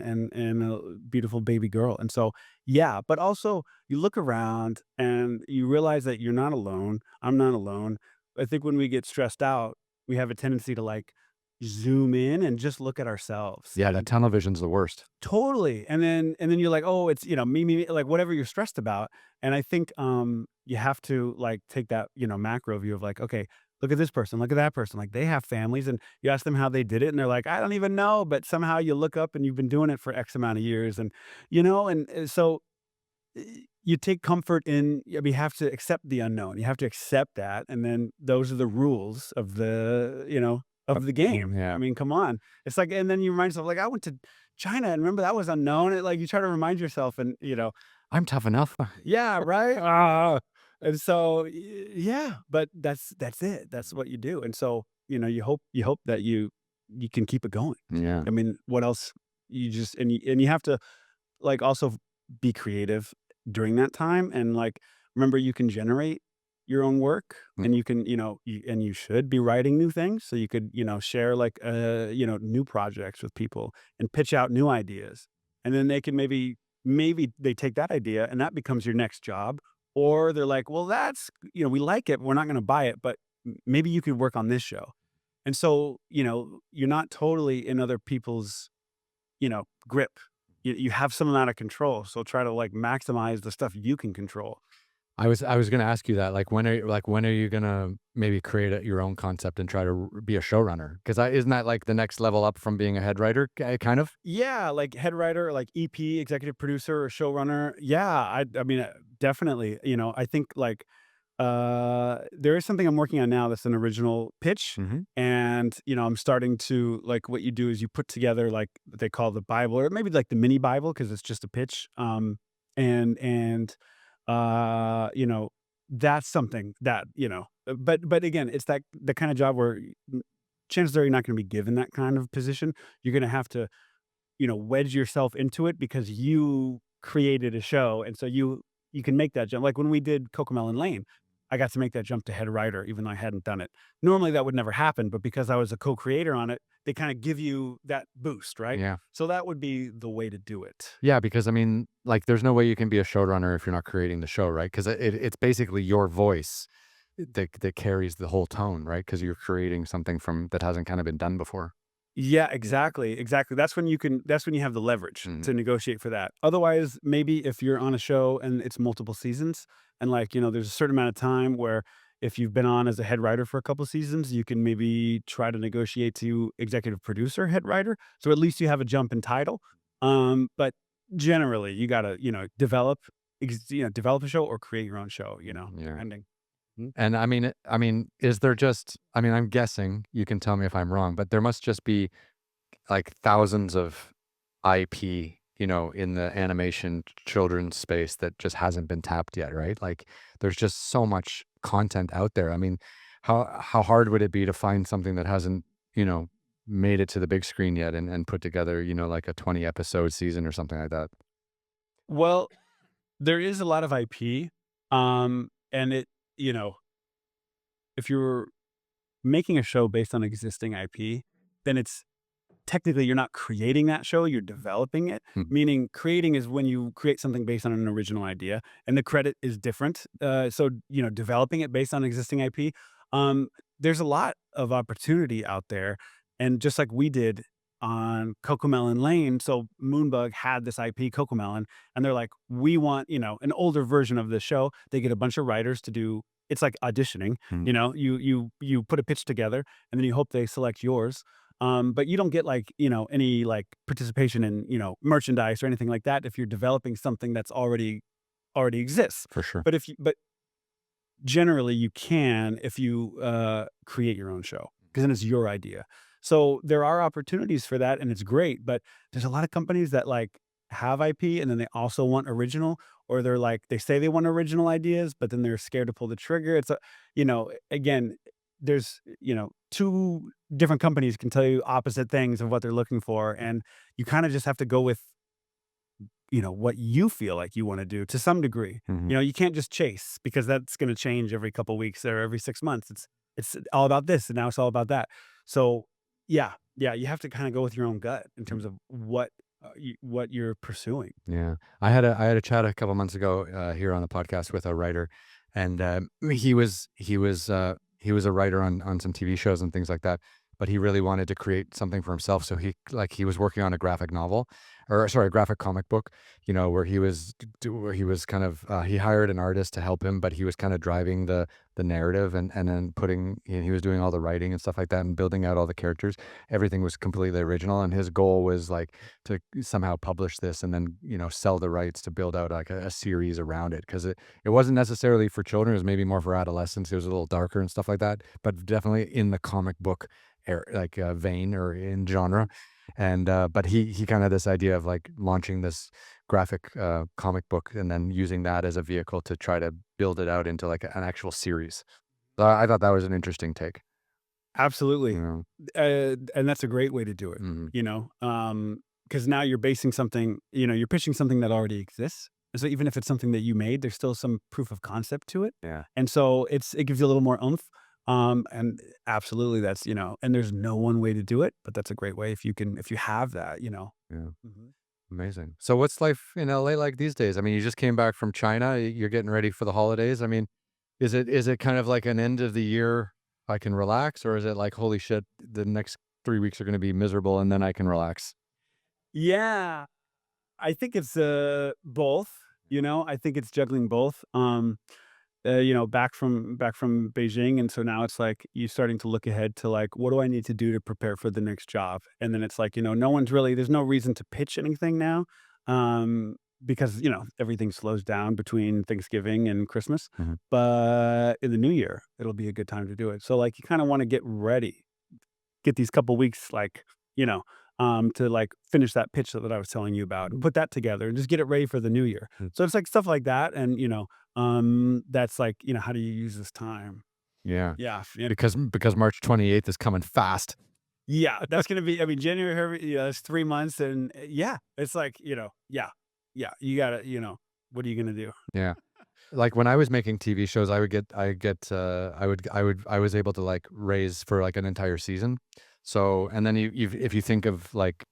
a beautiful baby girl. And so, yeah, but also you look around and you realize that you're not alone. I'm not alone. I think when we get stressed out, we have a tendency to like zoom in and just look at ourselves Yeah, that and tunnel vision's the worst. totally, and then you're like, "Oh, it's, me," like, whatever you're stressed about, and I think, you have to, like, take that, macro view of, like, "Okay, look at this person, look at that person," like, they have families, and you ask them how they did it, and they're like, "I don't even know," but somehow you look up and you've been doing it for X amount of years, and so you take comfort in you have to accept the unknown. You have to accept that, and then those are the rules of of the game. I Yeah. mean, come on. It's like and then you remind yourself, like, "I went to China, and remember that was unknown?" Like, you try to remind yourself and, I'm tough enough. yeah, right? And so, yeah, but that's it. That's what you do, and so, you hope that you can keep it going. Yeah. I mean, what else? You just and you have to like, also be creative during that time and, like, remember you can generate your own work Mm. and you can, and you should be writing new things so you could, share, like, new projects with people and pitch out new ideas. And then they can maybe they take that idea and that becomes your next job, or they're like, "Well, that's we like it, but we're not gonna buy it, but maybe you could work on this show." And so, you're not totally in other people's grip. You have some amount of control, so try to, like, maximize the stuff you can control. I was gonna ask you that, when are you gonna maybe create your own concept and try to be a showrunner? Because isn't that like the next level up from being a head writer, kind of? Yeah, like head writer, like EP, executive producer, or showrunner. Yeah, I mean, definitely, I think, like, there is something I'm working on now that's an original pitch, Mhm. and, I'm starting to like, what you do is you put together, like, what they call the Bible or maybe, like, the mini Bible because it's just a pitch, and that's something that, but again, it's that the kind of job where chances are you're not gonna be given that kind of position. You're gonna have to, wedge yourself into it because you created a show, and so you can make that jump. Like when we did CoComelon Lane, I got to make that jump to head writer even though I hadn't done it. Normally, that would never happen, but because I was a co-creator on it, they kinda give you that boost, right? Yeah. So that would be the way to do it. Yeah, because I mean, like, there's no way you can be a showrunner if you're not creating the show, right? Because it's basically your voice that carries the whole tone, right? Because you're creating something from that hasn't kind of been done before. Yeah, exactly, exactly. That's when you have the leverage Mhm. to negotiate for that. Otherwise, maybe if you're on a show and it's multiple seasons and like, there's a certain amount of time where if you've been on as a head writer for a couple seasons, you can maybe try to negotiate to executive producer, head writer. So at least you have a jump in title. But Generally, you gotta, develop a show or create your own show, Yeah. depending. Mhm. And I mean, is there just I mean, I'm guessing, you can tell me if I'm wrong, but there must just be like thousands of IP, in the animation children's space that just hasn't been tapped yet, right? Like there's just so much content out there. I mean, how hard would it be to find something that hasn't, you know, made it to the big screen yet and put together, like a 20 episode season or something like that? Well, there is a lot of IP, and you know, if you're making a show based on existing IP, then it's technically you're not creating that show, you're developing it. Mhm. Meaning creating is when you create something based on an original idea, and the credit is different. So, developing it based on existing IP, there's a lot of opportunity out there. And just like we did on CoComelon Lane, so Moonbug had this IP CoComelon, and they're like, we want, an older version of the show. They get a bunch of writers to do it's like auditioning, Mhm. you put a pitch together and then you hope they select yours. But you don't get like, any like participation in, merchandise or anything like that if you're developing something that's already exists. For sure. But generally you can if you create your own show because then it's your idea. So there are opportunities for that and it's great, but there's a lot of companies that like have IP and then they also want original, or they're like they say they want original ideas but then they're scared to pull the trigger. Again, there's, two different companies can tell you opposite things of what they're looking for, and you kind of just have to go with, what you feel like you wanna do to some degree. Mhm. You can't just chase because that's gonna change every couple weeks or every 6 months. It's all about this, and now it's all about that. So, yeah, you have to kinda go with your own gut in terms of what you're pursuing. Yeah. I had a chat a couple months ago, here on the podcast with a writer, and, he was a writer on some TV shows and things like that, but he really wanted to create something for himself, so he was working on a graphic novel, or sorry, a graphic comic book, where he was kind of, he hired an artist to help him, but he was kinda driving the narrative and then he was doing all the writing and stuff like that and building out all the characters. Everything was completely original, and his goal was, like, to somehow publish this and then, sell the rights to build out like a series around it. Cause it wasn't necessarily for children. It was maybe more for adolescents. It was a little darker and stuff like that, but definitely in the comic book vein or in genre. And, but he kind of this idea of like launching this graphic, comic book and then using that as a vehicle to try to build it out into like an actual series. So I thought that was an interesting take. You Absolutely. know? And that's a great way to do it, Mhm. because now you're basing something, you're pitching something that already exists. So even if it's something that you made, there's still some proof of concept to it. Yeah. And so it gives you a little more oomph. And absolutely that's, and there's no one way to do it, but that's a great way if you have that. Yeah. Mhm. Amazing. So what's life in LA like these days? I mean, you just came back from China. You're getting ready for the holidays. I mean, is it kind of like an end of the year I can relax, or is it like holy shit, the next 3 weeks are going to be miserable and then I can relax? Yeah, I think it's both, I think it's juggling both. Back from Beijing, and so now it's like you starting to look ahead to like, what do I need to do to prepare for the next job? And then it's like, no one's really there's no reason to pitch anything now, because everything slows down between Thanksgiving and Christmas. Mhm. But in the new year, it'll be a good time to do it. So like, you kind of want to get ready, get these couple weeks, like, you know, to like finish that pitch that I was telling you about and put that together and just get it ready for the new year. Mm. So it's like stuff like that. And, that's like, how do you use this time? Yeah. Yeah. Because March 28th is coming fast. Yeah. That's going to be, I mean, January, February, it's 3 months. And yeah, it's like, yeah, you got to, what are you going to do? Yeah. Like when I was making TV shows, I was able to like raise for like an entire season. So, and then if you think of like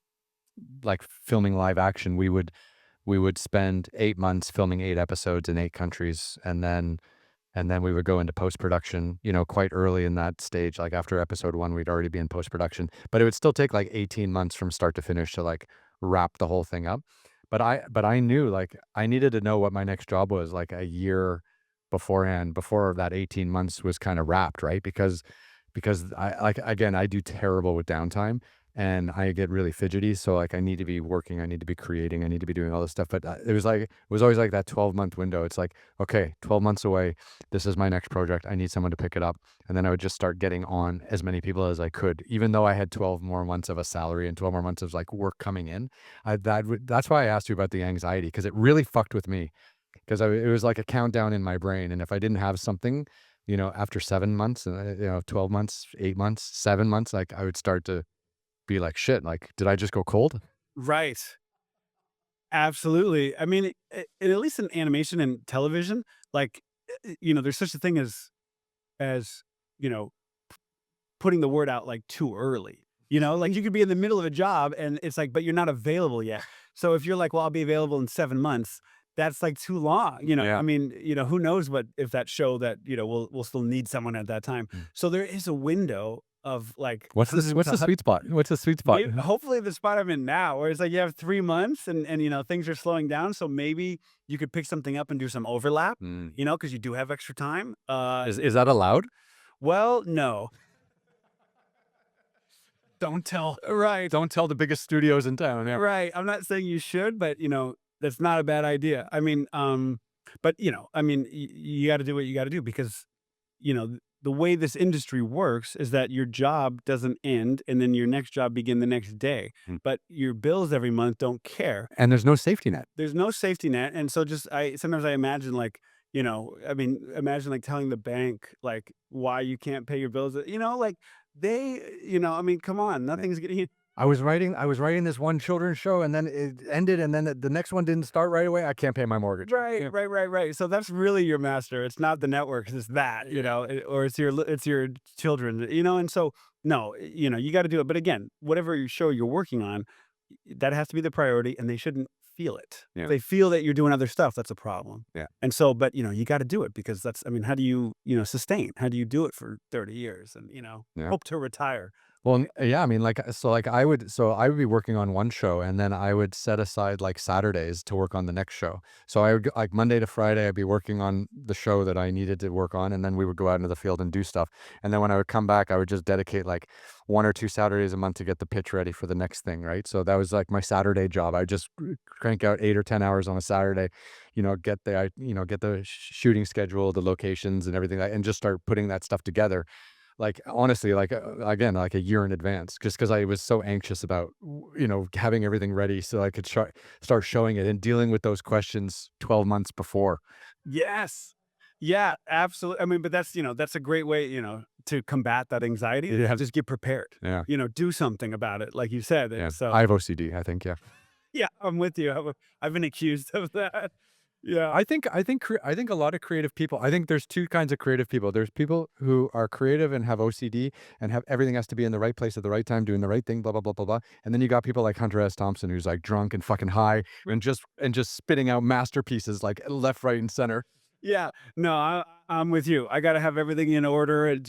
filming live action, we would spend 8 months filming 8 episodes in 8 countries, and then we would go into post production, quite early in that stage. Like after episode one, we'd already be in post production, but it would still take like 18 months from start to finish to like wrap the whole thing up. But I knew like I needed to know what my next job was like a year beforehand, before that 18 months was kind of wrapped, right? Because I like again, I do terrible with downtime. and I get really fidgety. So like I need to be working, I need to be creating, I need to be doing all this stuff. But it was always like that 12-month window. It's like, okay, 12 months away. This is my next project. I need someone to pick it up. And then I would just start getting on as many people as I could, even though I had 12 more months of a salary and 12 more months of like work coming in. That's why I asked you about the anxiety, because it really fucked with me, because it was like a countdown in my brain. And if I didn't have something, after 7 months, 12 months, 8 months, 7 months, like I would start to be like, shit, like, did I just go cold? Right. Absolutely. I mean, at least in animation and television, like, there's such a thing as, you know, putting the word out, like, too early. Like, you could be in the middle of a job and it's like, but you're not available yet. So if you're like, "Well, I'll be available in 7 months," that's, like, too long. I Yeah. mean, who knows what if that show that, will still need someone at that time. Mm. So there is a window of, like, What's the sweet spot? What's the sweet spot? hopefully the spot I'm in now, where it's like you have 3 months and things are slowing down, so maybe you could pick something up and do some overlap, Mm. because you do have extra time. Is that allowed? Well, no. Don't tell Right, don't tell the biggest studios in town, yeah. right. I'm not saying you should, but, that's not a bad idea. I mean, but, I mean, you gotta do what you gotta do because, the way this industry works is that your job doesn't end and then your next job begin the next day, Mm. but your bills every month don't care. And there's no safety net. There's no safety net, and so just I sometimes I imagine, like, I mean, imagine, like, telling the bank, like, why you can't pay your bills, like, I mean, come on, nothing's getting. I was writing this one children's show, and then it ended, and then the next one didn't start right away. I can't pay my mortgage. Right, Yeah. right, right, right, so that's really your master, it's not the networks, it's that, or it's your children, and so, no, you gotta do it, but again, whatever your show you're working on, that has to be the priority, and they shouldn't feel it. If Yeah. they feel that you're doing other stuff, that's a problem. Yeah. And so, but, you gotta do it because I mean, how do you, sustain? How do you do it for 30 years and, Yeah. hope to retire? Well, yeah, I mean, like, I would be working on one show, and then I would set aside like Saturdays to work on the next show. So I would like Monday to Friday, I'd be working on the show that I needed to work on, and then we would go out into the field and do stuff. And then when I would come back, I would just dedicate like 1 or 2 Saturdays a month to get the pitch ready for the next thing, right? So that was like my Saturday job. I just crank out 8 or 10 hours on a Saturday, get the shooting schedule, the locations, and everything, and just start putting that stuff together, like, honestly, like, again, like a year in advance, just because I was so anxious about, having everything ready so I could start showing it and dealing with those questions 12 months before. Yes. Yeah, absolutely. I mean, but that's a great way, to combat that anxiety. Yeah. Just get prepared. Yeah. Do something about it, like you said. Yeah. And so, I have OCD, I think, yeah. yeah, I'm with you. I've been accused of that. Yeah. I think a lot of creative people, I think there's 2 kinds of creative people. There's people who are creative and have OCD and have everything has to be in the right place at the right time, doing the right thing, blah, blah, blah, blah, blah. And then you got people like Hunter S. Thompson, who's like drunk and fucking high and just spitting out masterpieces like left, right, and center. Yeah. No, I'm with you. I got to have everything in order, and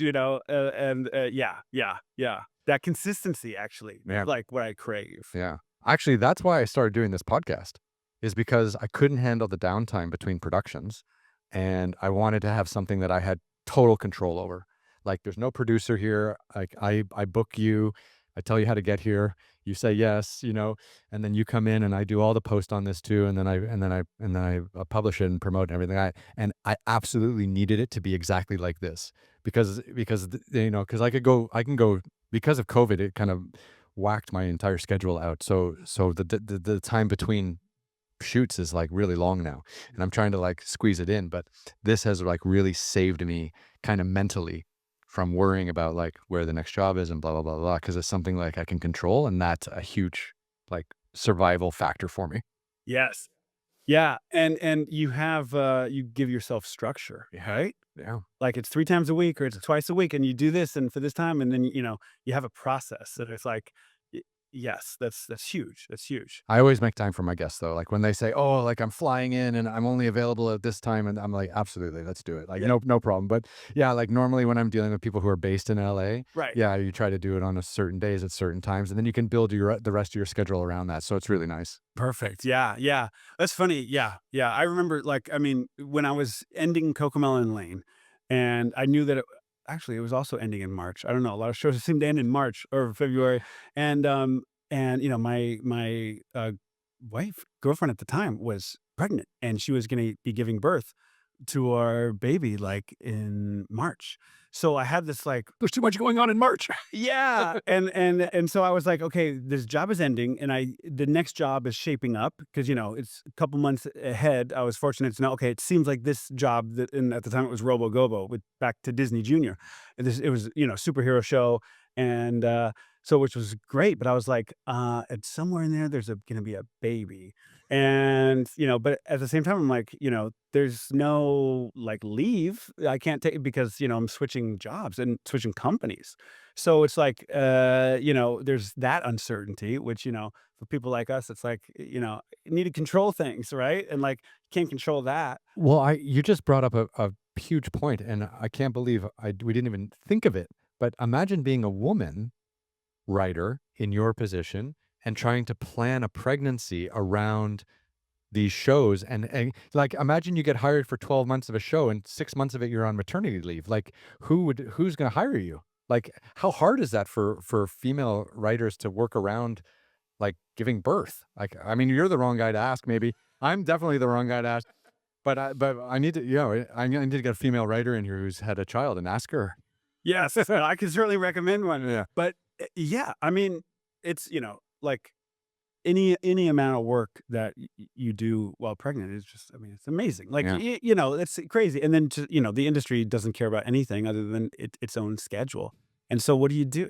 yeah, yeah, yeah. That consistency actually Yeah. is like what I crave. Yeah. Actually, that's why I started doing this podcast, is because I couldn't handle the downtime between productions, and I wanted to have something that I had total control over. Like, there's no producer here. Like, I book you, I tell you how to get here, you say yes, and then you come in and I do all the post on this too, and then I publish it and promote and everything. I absolutely needed it to be exactly like this, because I can go, because of COVID, it kind of whacked my entire schedule out. So the time between shoots is like really long now, and I'm trying to like squeeze it in, but this has like really saved me kind of mentally from worrying about like where the next job is and blah blah blah blah, because it's something like I can control, and that's a huge like survival factor for me. Yes. Yeah. And you give yourself structure, right? Yeah. Like it's 3 times a week or it's twice a week and you do this and for this time and then, you have a process that it's like, y yes, that's huge. That's huge. I always make time for my guests though. Like when they say, "Oh, like I'm flying in and I'm only available at this time," and I'm like, "Absolutely, let's do it." Like, Yeah. no problem. But yeah, like normally when I'm dealing with people who are based in LA, Right. yeah, you try to do it on a certain days at certain times, and then you can build the rest of your schedule around that. So it's really nice. Perfect. Yeah, yeah. That's funny. Yeah, yeah. I remember, like, I mean, when I was ending CoComelon Lane, and I knew that actually, it was also ending in March. I don't know. A lot of shows seem to end in March or February, and my wife girlfriend at the time was pregnant, and she was going to be giving birth to our baby like in March. So I had this like, There's too much going on in March. yeah, and so I was like, okay, this job is ending, and the next job is shaping up because it's a couple months ahead. I was fortunate to know, okay, it seems like this job that, and at the time it was RoboGobo with back to Disney Junior. And it was superhero show, and so which was great. But I was like, and somewhere in there, there's gonna be a baby, and but at the same time, I'm like, there's no like leave I can't take because I'm switching jobs and switching companies. So it's like, there's that uncertainty, which, for people like us, it's like, you need to control things, right? And like, can't control that. Well, you just brought up a huge point, and I can't believe we didn't even think of it. But imagine being a woman writer in your position and trying to plan a pregnancy around these shows, and like imagine you get hired for 12 months of a show and 6 months of it you're on maternity leave. Like who's going to hire you? Like how hard is that for female writers to work around like giving birth? Like I mean you're the wrong guy to ask maybe. I'm definitely the wrong guy to ask. But I need to I need to get a female writer in here who's had a child and ask her. Yes, I can certainly recommend one. Yeah. But yeah, I mean, it's, like any amount of work that you do while pregnant is just, I mean, it's amazing. Like, Yeah. it's crazy. And then, the industry doesn't care about anything other than its own schedule. And so what do you do?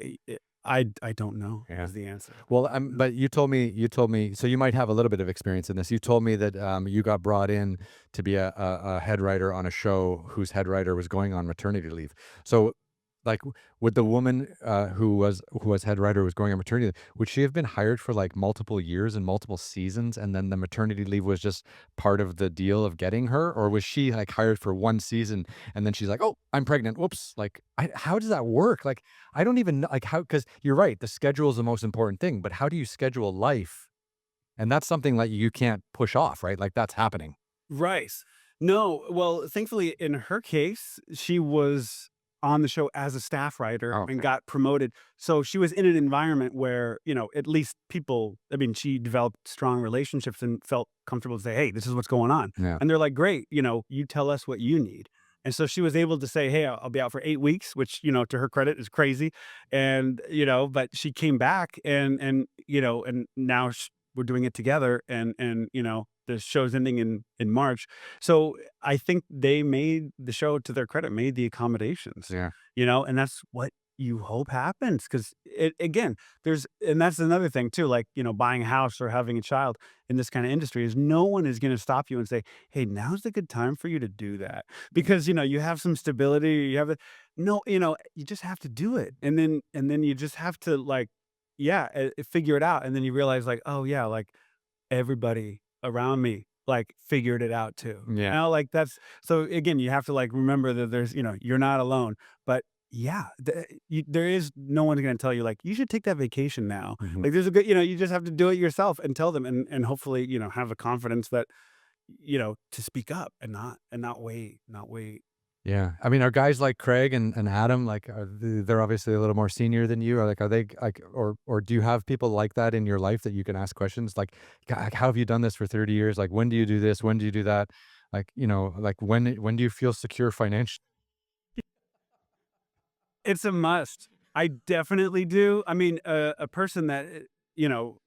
I don't know Yeah. is the answer. Well, but you told me, so you might have a little bit of experience in this. You told me that you got brought in to be a head writer on a show whose head writer was going on maternity leave. So, like, would the woman who was head writer was going on maternity leave, would she have been hired for like multiple years and multiple seasons, and then the maternity leave was just part of the deal of getting her, or was she like hired for one season and then she's like, oh, I'm pregnant, whoops? Like, how does that work? Like, I don't even know, like how, because you're right, the schedule is the most important thing, but how do you schedule life? And that's something that you can't push off, right? Like that's happening. Right. No, well, thankfully, in her case, she was on the show as a staff writer Oh, and okay. got promoted. So she was in an environment where, at least people, I mean, she developed strong relationships and felt comfortable to say, hey, this is what's going on. Yeah. And they're like, great, you tell us what you need. And so she was able to say, hey, I'll be out for 8 weeks, which, to her credit is crazy. And, but she came back and now we're doing it together. And, the show's ending in March. So I think they made the show, to their credit, made the accommodations, Yeah. and that's what you hope happens. Because again, and that's another thing too, like, buying a house or having a child in this kind of industry is no one is going to stop you and say, hey, now's the good time for you to do that. Because, you have some stability, no, you just have to do it. And then you just have to like, yeah, figure it out. And then you realize like, oh yeah, like everybody around me, like, figured it out too. Yeah. Like, that's so again, you have to, like, remember that there's you're not alone, but yeah, there is no one's gonna tell you, like, "You should take that vacation now." Mhm. Like, there's a good you just have to do it yourself and tell them and hopefully, have the confidence that, to speak up and not wait. Yeah. I mean, are guys like Craig and Adam, like, they're obviously a little more senior than you, or like, are they like, or do you have people like that in your life that you can ask questions like, How have you done this for 30 years? Like, when do you do this? When do you do that? Like, like when do you feel secure financially? It's a must. I definitely do. I mean, a person that, you know,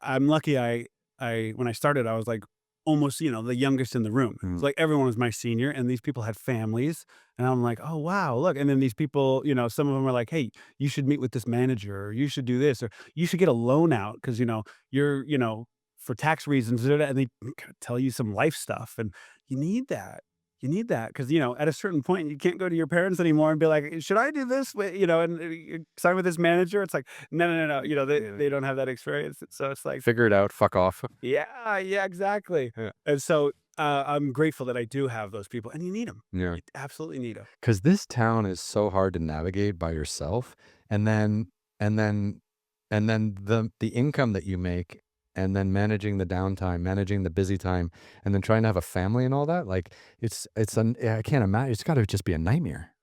I'm lucky I when I started, I was, like, almost, the youngest in the room. It's Mm. like everyone was my senior, and these people had families, and I'm like, "Oh, wow, look," and then these people, some of them are like, "Hey, you should meet with this manager, or you should do this, or you should get a loan out because you're, for tax reasons," and they tell you some life stuff, and you need that. You need that because, at a certain point, you can't go to your parents anymore and be like, "Should I do this?" And sign with this manager. It's like, no, no, no, no. They, Yeah. they don't have that experience. So it's like, Figure it out. Fuck off. yeah, yeah, exactly. Yeah. And so I'm grateful that I do have those people, and you need them. Yeah. You absolutely need them. Because this town is so hard to navigate by yourself, and then and then and then the income that you make, and then managing the downtime, managing the busy time, and then trying to have a family and all that, like, I can't imagine, it's gotta just be a nightmare.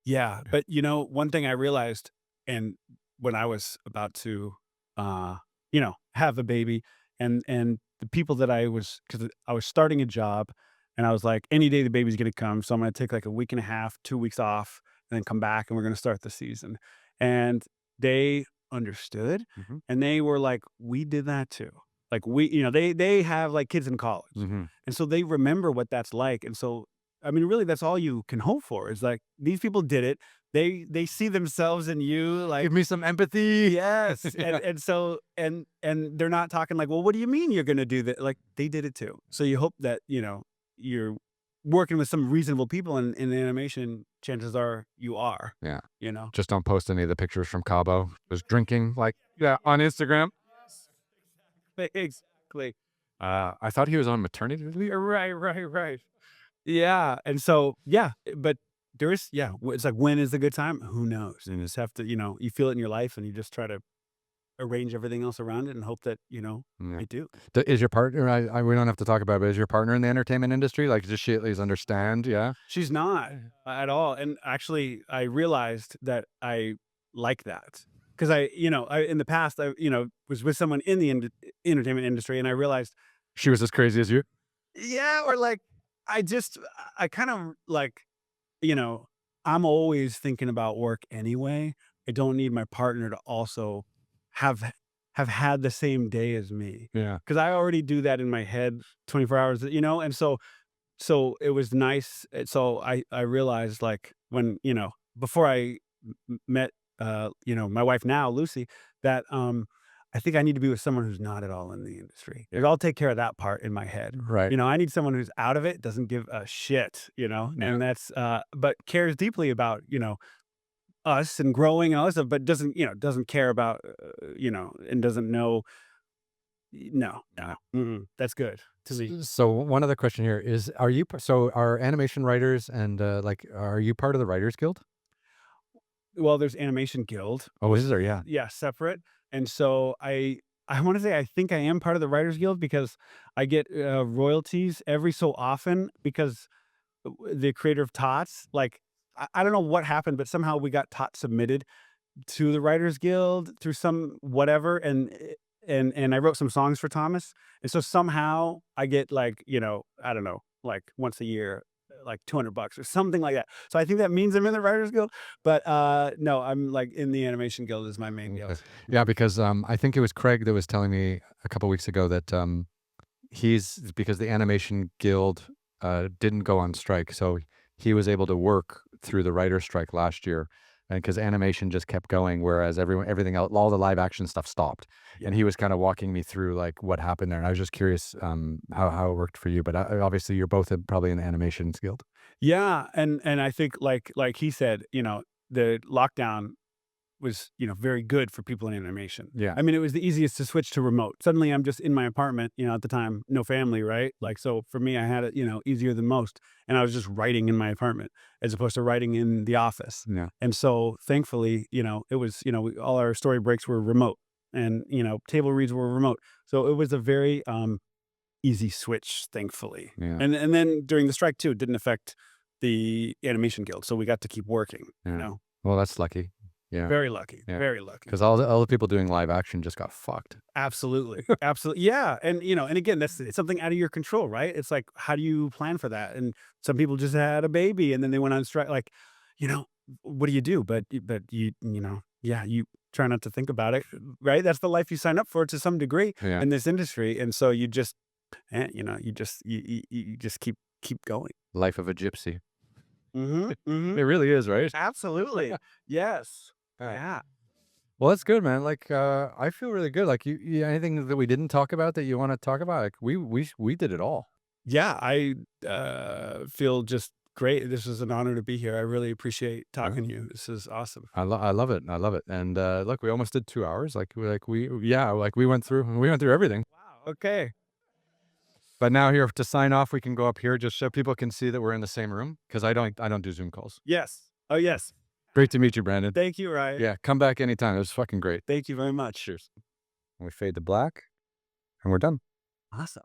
Yeah, but, one thing I realized, and when I was about to, have a baby, and the people that because I was starting a job, and I was like, "Any day the baby's gonna come, so I'm gonna take, like, a week and a half, 2 weeks off, and then come back, and we're gonna start the season." And they understood, Mhm. and they were like, "We did that too." Like, they have, like, kids in college, Mhm. and so they remember what that's like, and so I mean, really, that's all you can hope for is like these people did it. They see themselves in you, like Give me some empathy. yes, and Yeah. and so and they're not talking like, well, what do you mean you're going to do that? Like they did it too. So you hope that you're working with some reasonable people in animation. Chances are you are. Yeah. You know. Just don't post any of the pictures from Cabo. Just drinking, like, yeah, on Instagram. Yes, exactly. I thought he was on maternity leave. Right. Yeah, and so yeah, but there is it's like when is a good time? Who knows? And you just have to, you feel it in your life, and you just try to arrange everything else around it and hope that Yeah. they do. Is your partner? We don't have to talk about it, but is your partner in the entertainment industry? Like, does she at least understand? Yeah. She's not at all, and actually, I realized that I like that because I in the past I was with someone in the entertainment industry, and I realized She was as crazy as you. yeah, or like I kind of like you know, I'm always thinking about work anyway. I don't need my partner to also have have had the same day as me Yeah. because I already do that in my head 24 hours, and so it was nice. So I realized like when, before I met my wife now, Lucy, that I think I need to be with someone who's not at all in the industry. Yeah. Like I'll take care of that part in my head. Right. I need someone who's out of it, doesn't give a shit, Yeah. and that's but cares deeply about, us and growing and all that stuff, but doesn't care about and doesn't know no. Yeah. That's good to me. So one other question here is: Are you so are animation writers and like are you part of the Writers Guild? Well, there's Animation Guild, Oh, which is there? Yeah. yeah, separate, and so I wanna say I think I am part of the Writers Guild because I get, royalties every so often because the creator of T.O.T.S, like, I don't know what happened, but somehow we got T.O.T submitted to the Writers Guild through some whatever, and I wrote some songs for Thomas, and so somehow I get like, I don't know, like once a year, like $200 or something like that. So I think that means I'm in the Writers Guild, but no, I'm like in the Animation Guild is my main Okay. guild. Yeah, because I think it was Craig that was telling me a couple weeks ago that he's because the Animation Guild didn't go on strike, so he was able to work through the writer strike last year, and because animation just kept going, whereas everything else, all the live action stuff stopped, Yeah. and he was kind of walking me through like what happened there. And I was just curious how it worked for you, but obviously you're both probably in the Animation Guild. Yeah, and I think like he said, the lockdown was, very good for people in animation. Yeah, I mean, it was the easiest to switch to remote. Suddenly I'm just in my apartment, at the time, no family, right? Like, so for me, I had it, easier than most. And I was just writing in my apartment as opposed to writing in the office. yeah, And so thankfully, it was, all our story breaks were remote and, table reads were remote. So it was a very easy switch, thankfully. yeah, And then during the strike too, it didn't affect the animation guild. So we got to keep working, yeah. Well, that's lucky. Yeah, very lucky, yeah. very lucky. Because all the people doing live action just got fucked. Absolutely. Absolutely. Yeah. And, and again, it's something out of your control, right? It's like, how do you plan for that? And some people just had a baby and then they went on strike. Like, you know, what do you do? But yeah, you try not to think about it, right? That's the life you sign up for to some degree Yeah, in this industry. And so you just, you just keep going. life of a gypsy. Mm-hmm. It really is, right? Absolutely. Yes. Yeah. Yeah. Well, that's good, man. Like, I feel really good. Like, anything that we didn't talk about that you want to talk about? Like, we did it all. Yeah, I feel just great. This is an honor to be here. I really appreciate Yeah. talking to you. This is awesome. I love it. I love it. And look, we almost did 2 hours. Like we went through everything. Wow. Okay. But now here to sign off, we can go up here just so people can see that we're in the same room because I don't do Zoom calls. Yes. Oh, yes. Great to meet you, Brandon. Thank you, Ryan. Yeah, come back anytime. It was fucking great. Thank you very much. Cheers. And we fade to black, and we're done. Awesome.